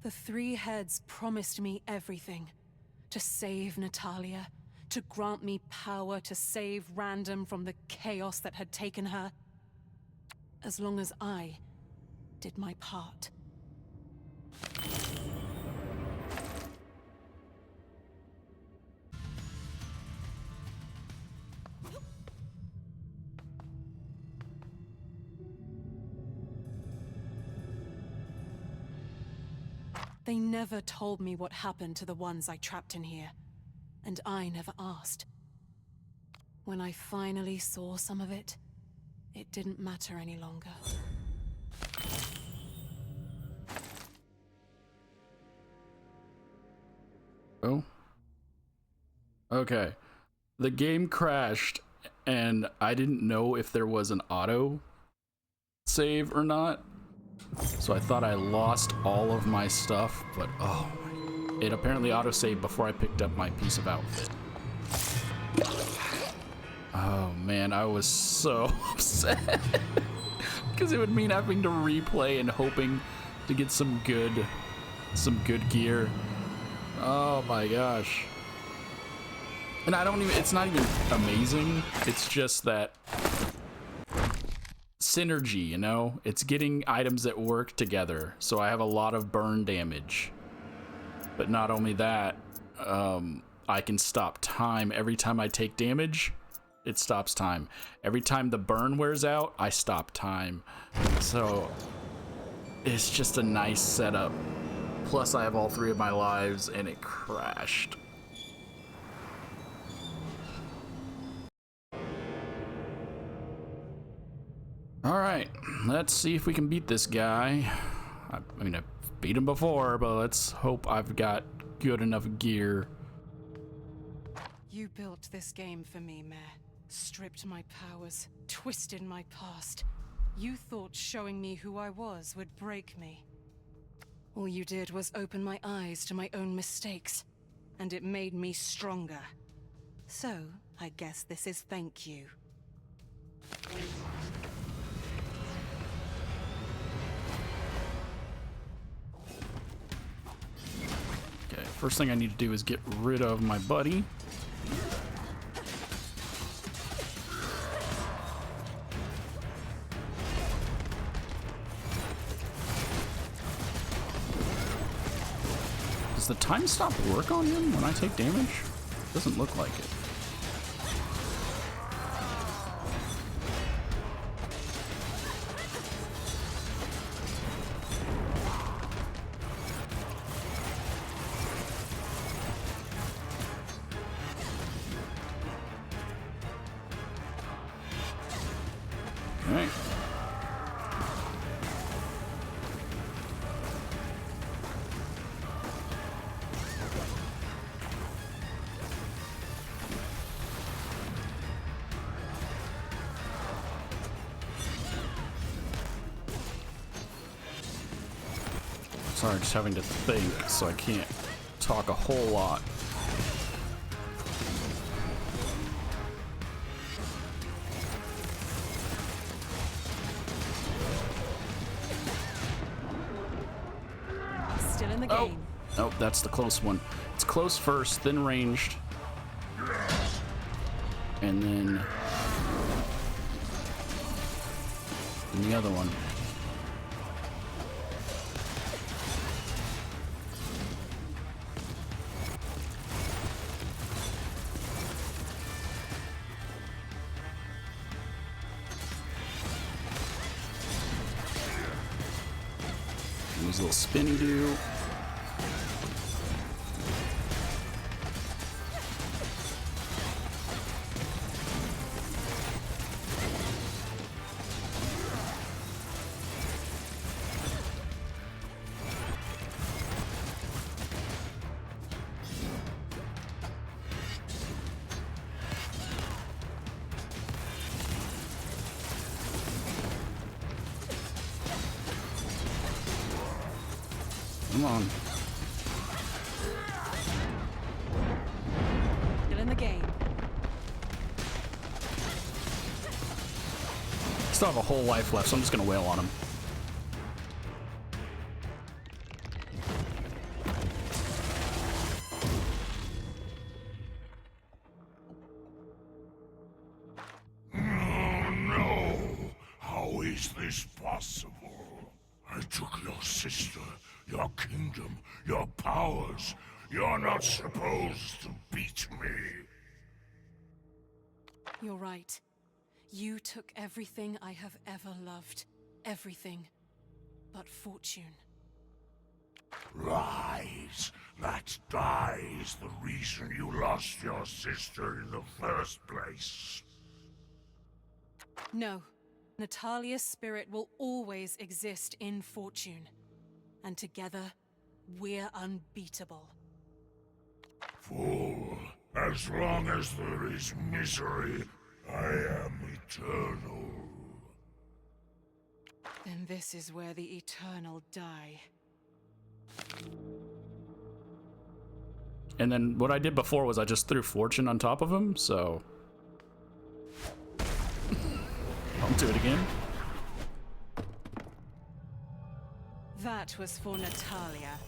The 3 heads promised me everything. To save Natalia, to grant me power to save Random from the chaos that had taken her. As long as I did my part. They never told me what happened to the ones I trapped in here, and I never asked. When I finally saw some of it, it didn't matter any longer. Oh? Okay. The game crashed, and I didn't know if there was an auto save or not. So I thought I lost all of my stuff, but oh, it apparently autosaved before I picked up my piece of outfit. Oh man, I was so upset because it would mean having to replay and hoping to get some good gear. Oh my gosh. And it's not even amazing. It's just that synergy, you know? It's getting items that work together. So I have a lot of burn damage. But not only that, I can stop time. Every time I take damage, it stops time. Every time the burn wears out, I stop time. So it's just a nice setup. Plus I have all 3 of my lives and it crashed. Alright, let's see if we can beat this guy. I mean, I've beat him before, but let's hope I've got good enough gear. You built this game for me, Mare. Stripped my powers, twisted my past. You thought showing me who I was would break me. All you did was open my eyes to my own mistakes, and it made me stronger. So, I guess this is thank you. Okay, first thing I need to do is get rid of my buddy. time stop work on him when I take damage? Doesn't look like it. Alright. Sorry, just having to think, so I can't talk a whole lot. Still in the game. Oh, that's the close one. It's close first, then ranged. And then the other one. Use a little spinny do. Come on. Still in the game. Still have a whole life left, so I'm just gonna wail on him. No! How is this possible? I took your sister, your kingdom, your powers. You're not supposed to beat me. You're right. You took everything I have ever loved. Everything. But fortune. Lies. That die is the reason you lost your sister in the first place. No. Natalia's spirit will always exist in fortune. And together, we're unbeatable. Fool. As long as there is misery, I am eternal. Then this is where the eternal die. And then what I did before was I just threw fortune on top of him, so I'll do it again. That was for Natalia.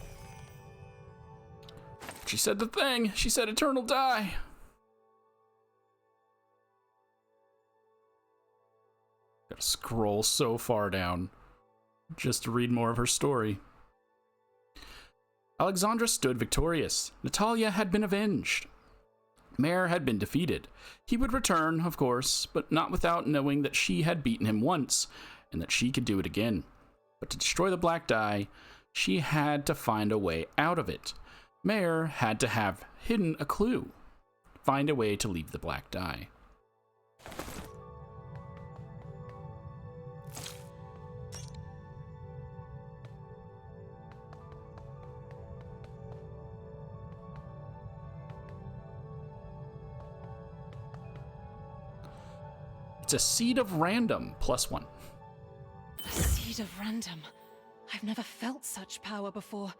She said the thing. She said eternal die. Gotta scroll so far down just to read more of her story. Aleksandra stood victorious. Natalia had been avenged. Mare had been defeated. He would return, of course, but not without knowing that she had beaten him once, and that she could do it again. But to destroy the black die, she had to find a way out of it. Mare had to have hidden a clue. Find a way to leave the black die. It's a seed of random, +1. A seed of random. I've never felt such power before.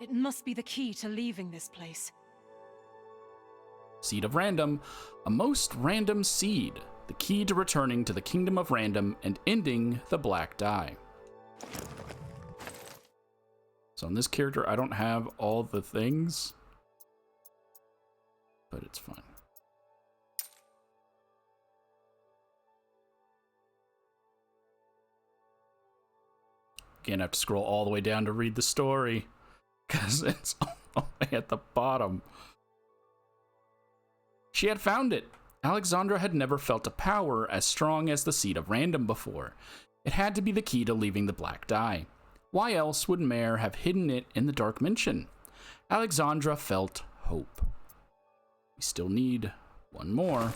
It must be the key to leaving this place. Seed of random, a most random seed. The key to returning to the kingdom of random and ending the black die. So on this character, I don't have all the things, but it's fine. Again, I have to scroll all the way down to read the story, because it's all the way at the bottom. She had found it. Aleksandra had never felt a power as strong as the Seed of Random before. It had to be the key to leaving the black die. Why else would Mare have hidden it in the Darkmension? Aleksandra felt hope. We still need one more.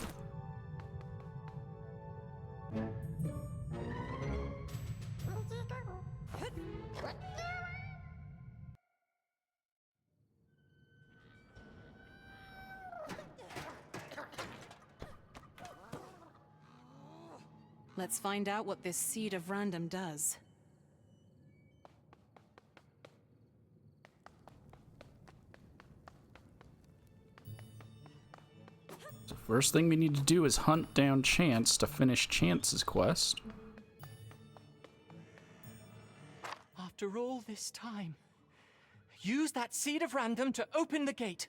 Let's find out what this Seed of Random does. So first thing we need to do is hunt down Chance to finish Chance's quest. After all this time, use that Seed of Random to open the gate.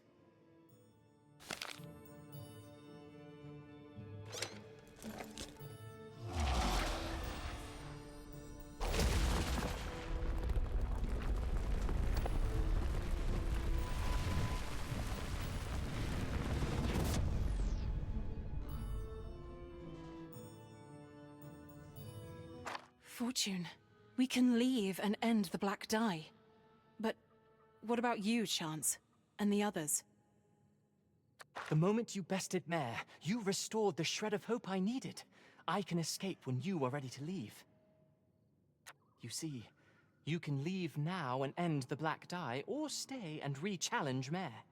Fortune, we can leave and end the black die. But what about you, Chance, and the others? The moment you bested Mare, you restored the shred of hope I needed. I can escape when you are ready to leave. You see, you can leave now and end the black die, or stay and re-challenge Mare.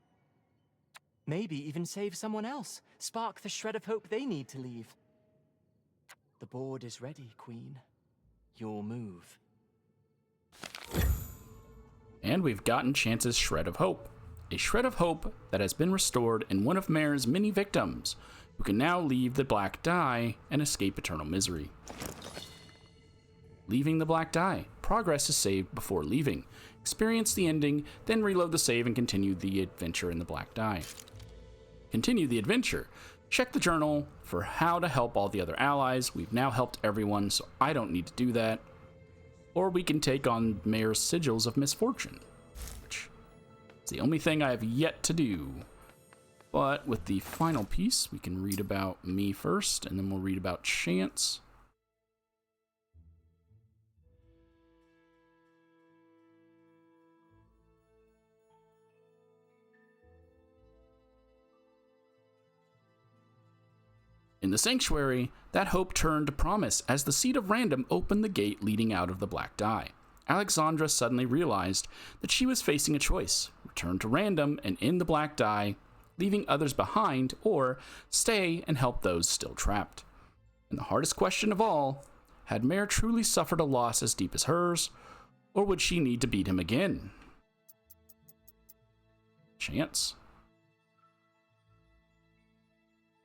Maybe even save someone else, spark the shred of hope they need to leave. The board is ready, Queen. Your move. And we've gotten Chance's Shred of Hope. A shred of hope that has been restored in one of Mare's many victims, who can now leave the black die and escape eternal misery. Leaving the black die. Progress is saved before leaving. Experience the ending, then reload the save and continue the adventure in the black die. Continue the adventure. Check the journal for how to help all the other allies. We've now helped everyone, so I don't need to do that. Or we can take on Mare's Sigils of Misfortune, which is the only thing I have yet to do. But with the final piece, we can read about me first, and then we'll read about Chance. In the sanctuary, that hope turned to promise as the Seed of Random opened the gate leading out of the black die. Aleksandra suddenly realized that she was facing a choice: return to random and end the black die, leaving others behind, or stay and help those still trapped. And the hardest question of all, had Mare truly suffered a loss as deep as hers, or would she need to beat him again? Chance.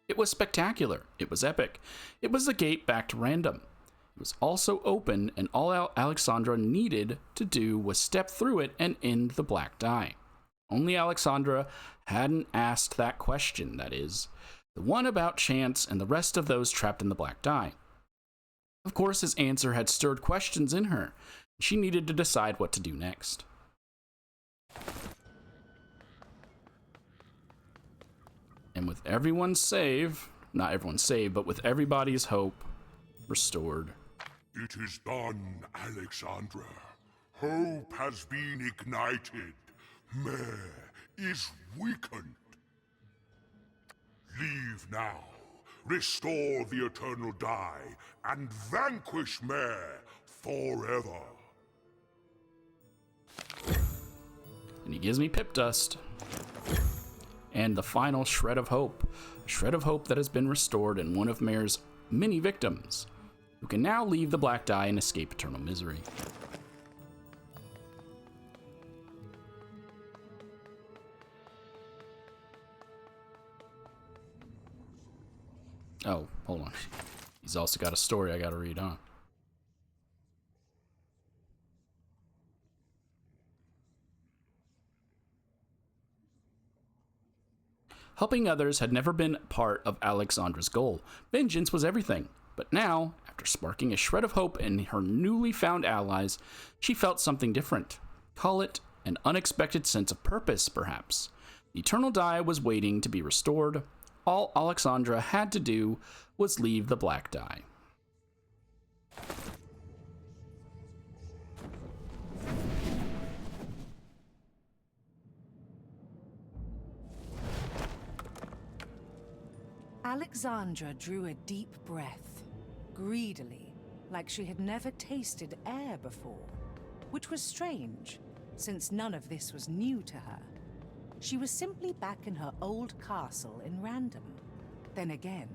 It was spectacular. It was epic. It was the gate back to random. It was also open, and all Aleksandra needed to do was step through it and end the black die. Only Aleksandra hadn't asked that question, that is, the one about Chance and the rest of those trapped in the black die. Of course, his answer had stirred questions in her. She needed to decide what to do next. And with everyone's save, not everyone's save, but with everybody's hope restored. It is done, Aleksandra. Hope has been ignited. Mare is weakened. Leave now. Restore the eternal die and vanquish Mare forever. And he gives me pip dust. And the final shred of hope. A shred of hope that has been restored in one of Mare's many victims, who can now leave the black die and escape eternal misery. Oh, hold on. He's also got a story I gotta read on. Helping others had never been part of Aleksandra's goal. Vengeance was everything. But now, after sparking a shred of hope in her newly found allies, she felt something different. Call it An unexpected sense of purpose, perhaps. The eternal die was waiting to be restored. All Aleksandra had to do was leave the black die. Aleksandra drew a deep breath, greedily, like she had never tasted air before, which was strange, since none of this was new to her. She was simply back in her old castle in Random. Then again,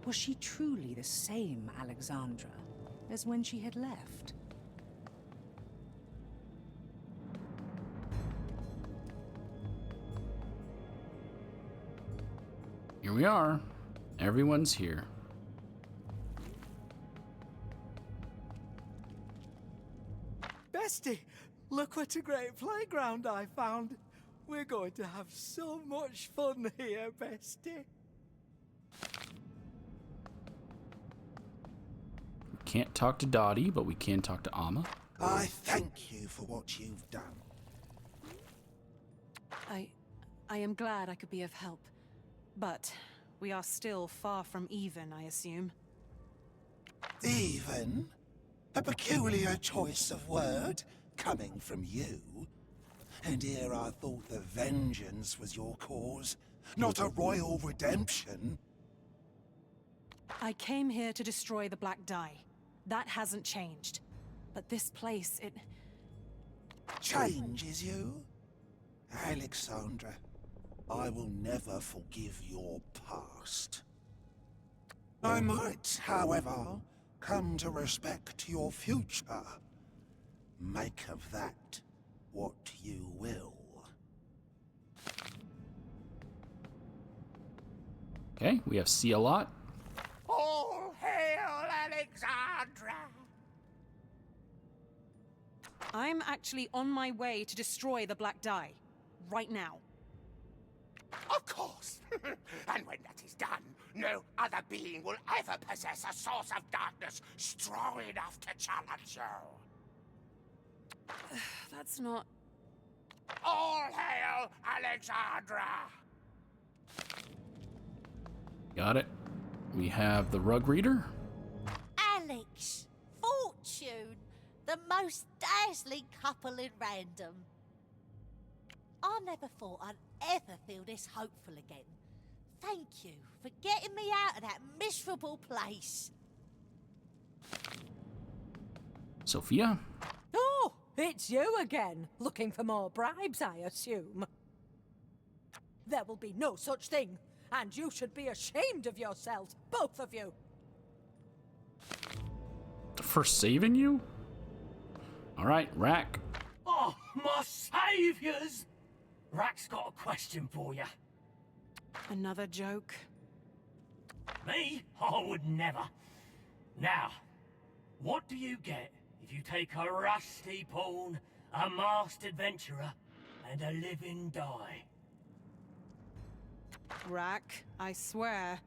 was she truly the same Aleksandra as when she had left? Here we are. Everyone's here. Bestie, look what a great playground I found. We're going to have so much fun here, Bestie. We can't talk to Dottie, but we can talk to Aama. I thank you for what you've done. I am glad I could be of help. But we are still far from even, I assume. Even? A peculiar choice of word coming from you. And here I thought the vengeance was your cause, not a royal redemption. I came here to destroy the Black Die. That hasn't changed. But this place, it... Changes you? Aleksandra, I will never forgive your past. I might, however, come to respect your future. Make of that what you will. Okay, we have see a lot. All hail Aleksandra! I'm actually on my way to destroy the Black Die. Right now. Of course. And when that is done, no other being will ever possess a source of darkness strong enough to challenge you. That's not... All hail Aleksandra! Got it. We have the rug reader. Alex, Fortune, the most dazzling couple in Random. I never thought I'd ever feel this hopeful again. Thank you for getting me out of that miserable place. Sophia. Oh, it's you again, looking for more bribes, I assume. There will be no such thing, and you should be ashamed of yourselves, both of you. For saving you? All right, Rack. Oh, my saviors! Rack's got a question for you. Another joke? Me? I would never. Now, what do you get if you take a rusty pawn, a masked adventurer, and a living die? Rack, I swear.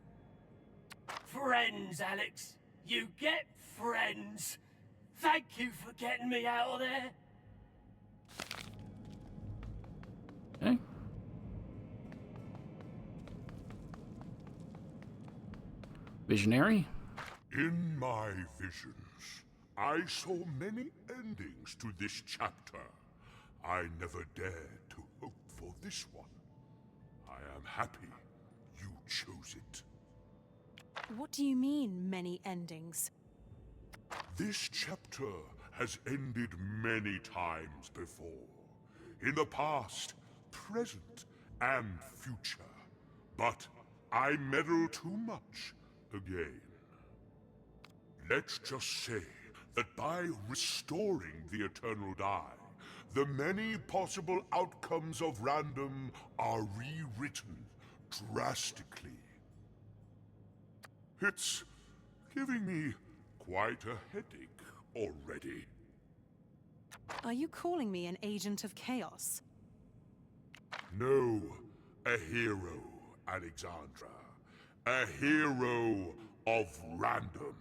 Friends, Alex. You get friends. Thank you for getting me out of there. Okay. Visionary. In my visions, I saw many endings to this chapter. I never dared to hope for this one. I am happy you chose it. What do you mean, many endings? This chapter has ended many times before. In the past, present, and future. But I meddle too much again. Let's just say that by restoring the Eternal Die, the many possible outcomes of Random are rewritten drastically. It's giving me quite a headache already. Are you calling me an agent of chaos? No, a hero, Aleksandra. A hero of Random.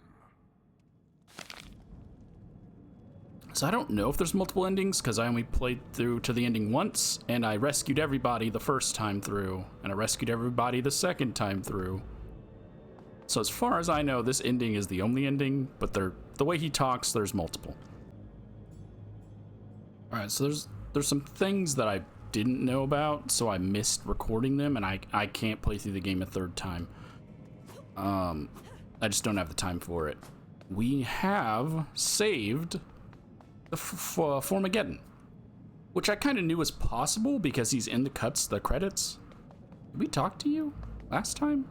So I don't know if there's multiple endings, because I only played through to the ending once, and I rescued everybody the first time through, and I rescued everybody the second time through. So as far as I know, this ending is the only ending, but the way he talks, there's multiple. Alright, so there's some things that I didn't know about, so I missed recording them, and I can't play through the game a third time. I just don't have the time for it. We have saved the Formageddon, which I kind of knew was possible because he's in the credits. Did we talk to you last time?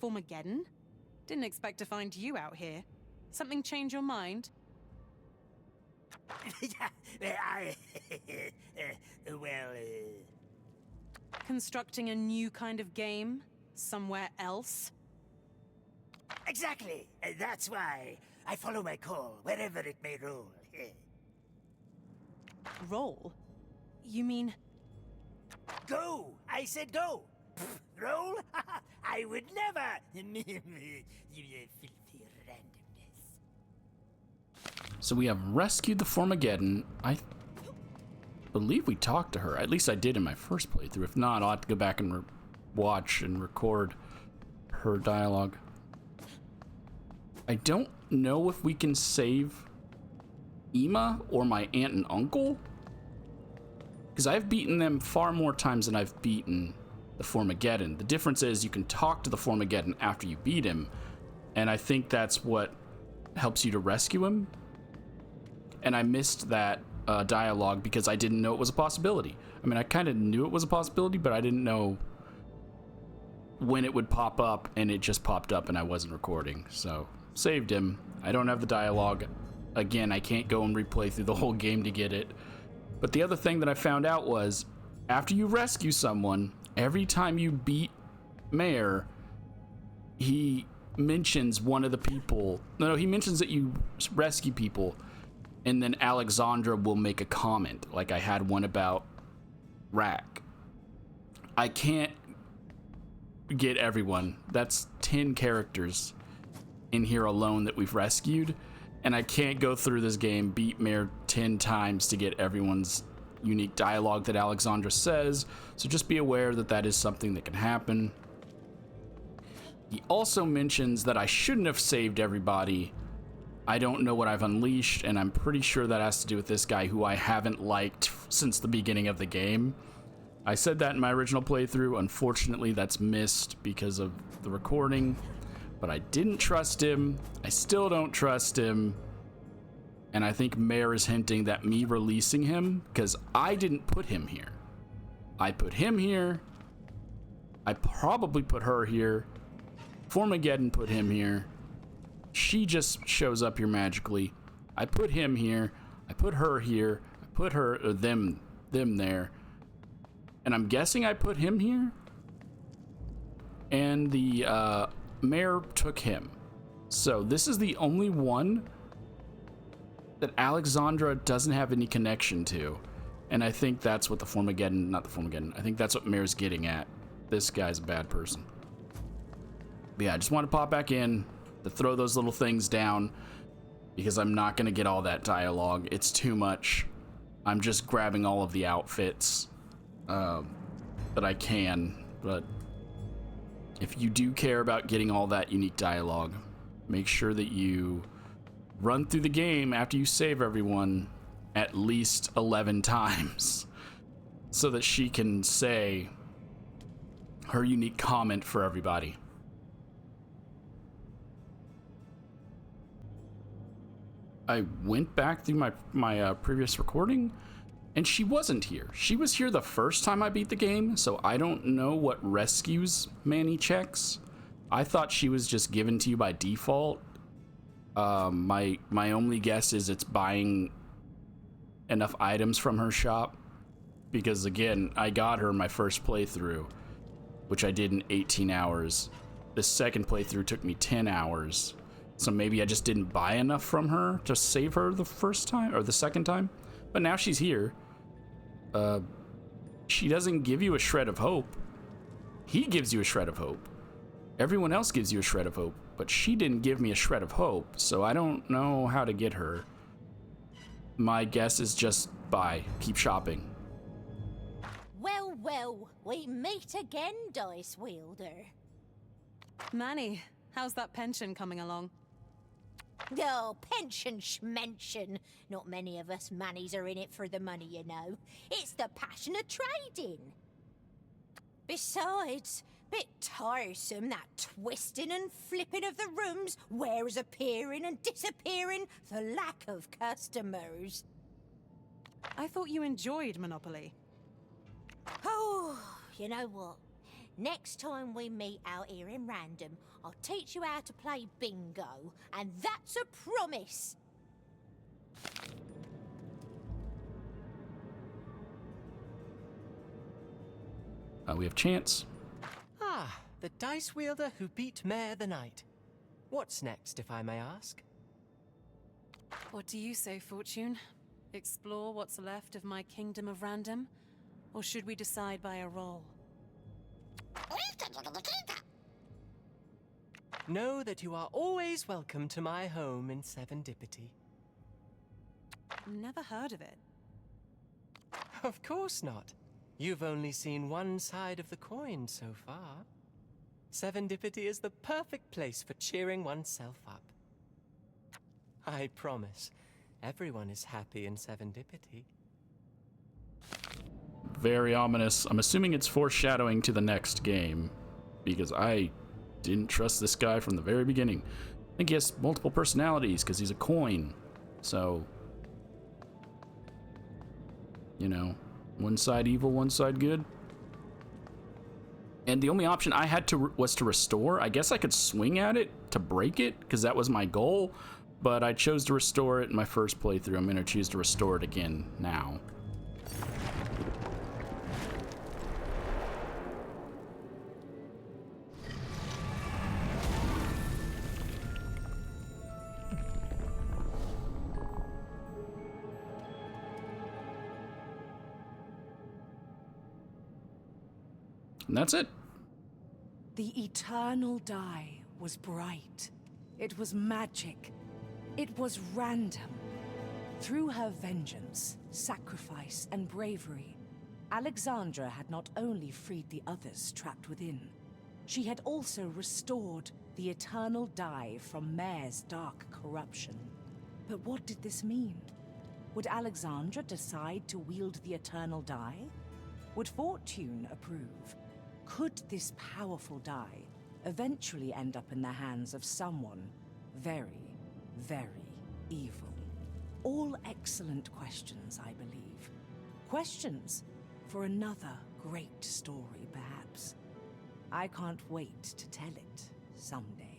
Formageddon? Didn't expect to find you out here. Something change your mind? Constructing a new kind of game? Somewhere else? Exactly. That's why I follow my call, wherever it may roll. Roll? You mean... Go! I said go! Roll? I would never! You filthy randomness. So we have rescued the Formageddon. I believe we talked to her. At least I did in my first playthrough. If not, I'll have to go back and watch and record her dialogue. I don't know if we can save Eema or my aunt and uncle, because I've beaten them far more times than I've beaten the Formageddon. The difference is you can talk to the Formageddon after you beat him, and I think that's what helps you to rescue him. And I missed that dialogue because I didn't know it was a possibility. I mean, I kind of knew it was a possibility, but I didn't know when it would pop up, and it just popped up and I wasn't recording. So saved him. I don't have the dialogue. Again, I can't go and replay through the whole game to get it. But the other thing that I found out was, after you rescue someone, every time you beat Mare, he mentions one of the people. No, he mentions that you rescue people, and then Aleksandra will make a comment. Like I had one about Rack. I can't get everyone. That's 10 characters in here alone that we've rescued, and I can't go through this game, beat Mare 10 times to get everyone's unique dialogue that Aleksandra says, so just be aware that that is something that can happen. He also mentions that I shouldn't have saved everybody. I don't know what I've unleashed, and I'm pretty sure that has to do with this guy who I haven't liked since the beginning of the game. I said that in my original playthrough. Unfortunately, that's missed because of the recording. But I didn't trust him. I still don't trust him. And I think Mare is hinting that me releasing him, because I didn't put him here. I put him here. I probably put her here. Formageddon put him here. She just shows up here magically. I put him here. I put her here. I put her, or them there. And I'm guessing I put him here. And the Mare took him. So this is the only one that Aleksandra doesn't have any connection to. And I think that's what the Formageddon, not the Formageddon, I think that's what Mare's getting at. This guy's a bad person. But yeah, I just want to pop back in to throw those little things down, because I'm not going to get all that dialogue. It's too much. I'm just grabbing all of the outfits that I can. But if you do care about getting all that unique dialogue, make sure that you run through the game after you save everyone at least 11 times, so that she can say her unique comment for everybody. I went back through my previous recording, and she wasn't here. She was here the first time I beat the game, so I don't know what rescues Mannie Chex. I thought she was just given to you by default. My only guess is it's buying enough items from her shop, because again, I got her in my first playthrough, which I did in 18 hours. The second playthrough took me 10 hours. So maybe I just didn't buy enough from her to save her the first time, or the second time. But now she's here. She doesn't give you a shred of hope. He gives you a shred of hope. Everyone else gives you a shred of hope. but she didn't give me a shred of hope, so I don't know how to get her. My guess is just buy, keep shopping. Well, well, we meet again, Dice Wielder. Mannie, how's that pension coming along? Oh, pension schmention. Not many of us Mannies are in it for the money, you know. It's the passion of trading. Besides, bit tiresome, that twisting and flipping of the rooms, wares appearing and disappearing for lack of customers. I thought you enjoyed Monopoly. Oh, you know what? Next time we meet out here in Random, I'll teach you how to play bingo, and that's a promise. We have Chance. Ah, the dice wielder who beat Mare the Knight. What's next, if I may ask? What do you say, Fortune? Explore what's left of my kingdom of Random? Or should we decide by a roll? Know that you are always welcome to my home in Serendipity. Never heard of it. Of course not. You've only seen one side of the coin so far. Serendipity is the perfect place for cheering oneself up. I promise, everyone is happy in Serendipity. Very ominous. I'm assuming it's foreshadowing to the next game, because I didn't trust this guy from the very beginning. I think he has multiple personalities because he's a coin. So, you know, one side evil, one side good. And the only option I had was to restore. I guess I could swing at it to break it because that was my goal, but I chose to restore it in my first playthrough. I'm going to choose to restore it again now. And that's it. The eternal die was bright. It was magic. It was random. Through her vengeance, sacrifice, and bravery, Aleksandra had not only freed the others trapped within, she had also restored the eternal die from Mare's dark corruption. But what did this mean? Would Aleksandra decide to wield the eternal die? Would Fortune approve? Could this powerful die eventually end up in the hands of someone very, very evil? All excellent questions, I believe. Questions for another great story, perhaps. I can't wait to tell it someday.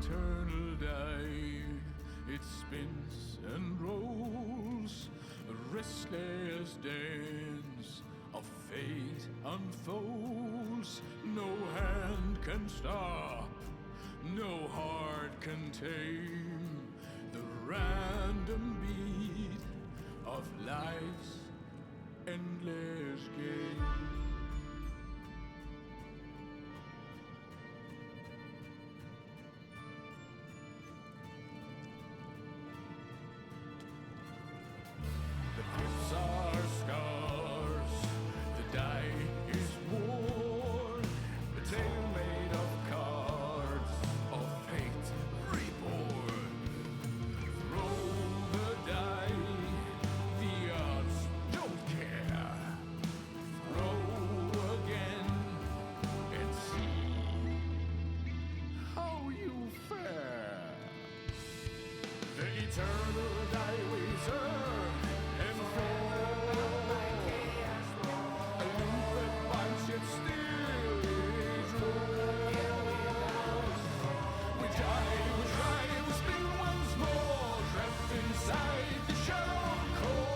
Eternal die, it spins and rolls, a restless dance of fate unfolds. No hand can stop, no heart can tame the random beat of life's endless game. Inside the shadow cold.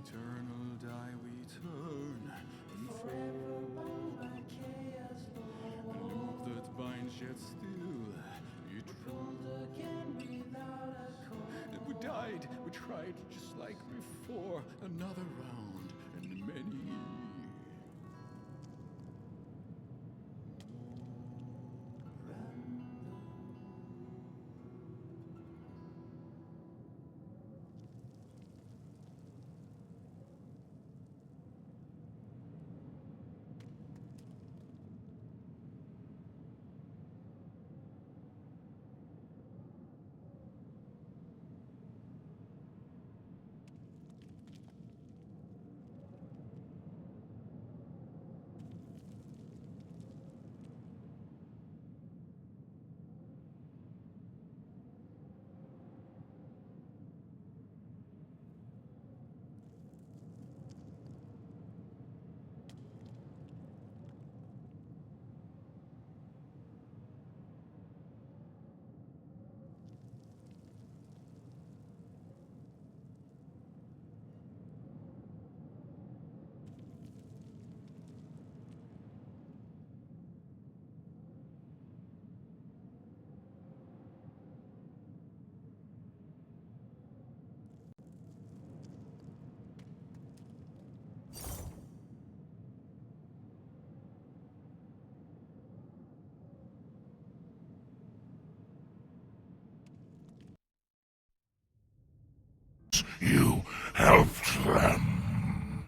Eternal die we turn, and forever bound by chaos lore. A loop that binds yet still, it rolled again without a cause. We died, we tried just like before, another round, and many. You helped them.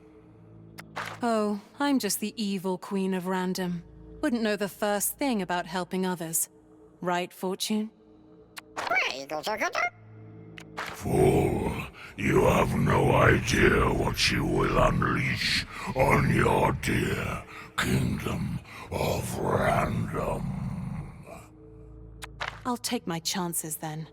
Oh, I'm just the evil queen of random. Wouldn't know the first thing about helping others. Right, Fortune? Fool, you have no idea what you will unleash on your dear kingdom of random. I'll take my chances then.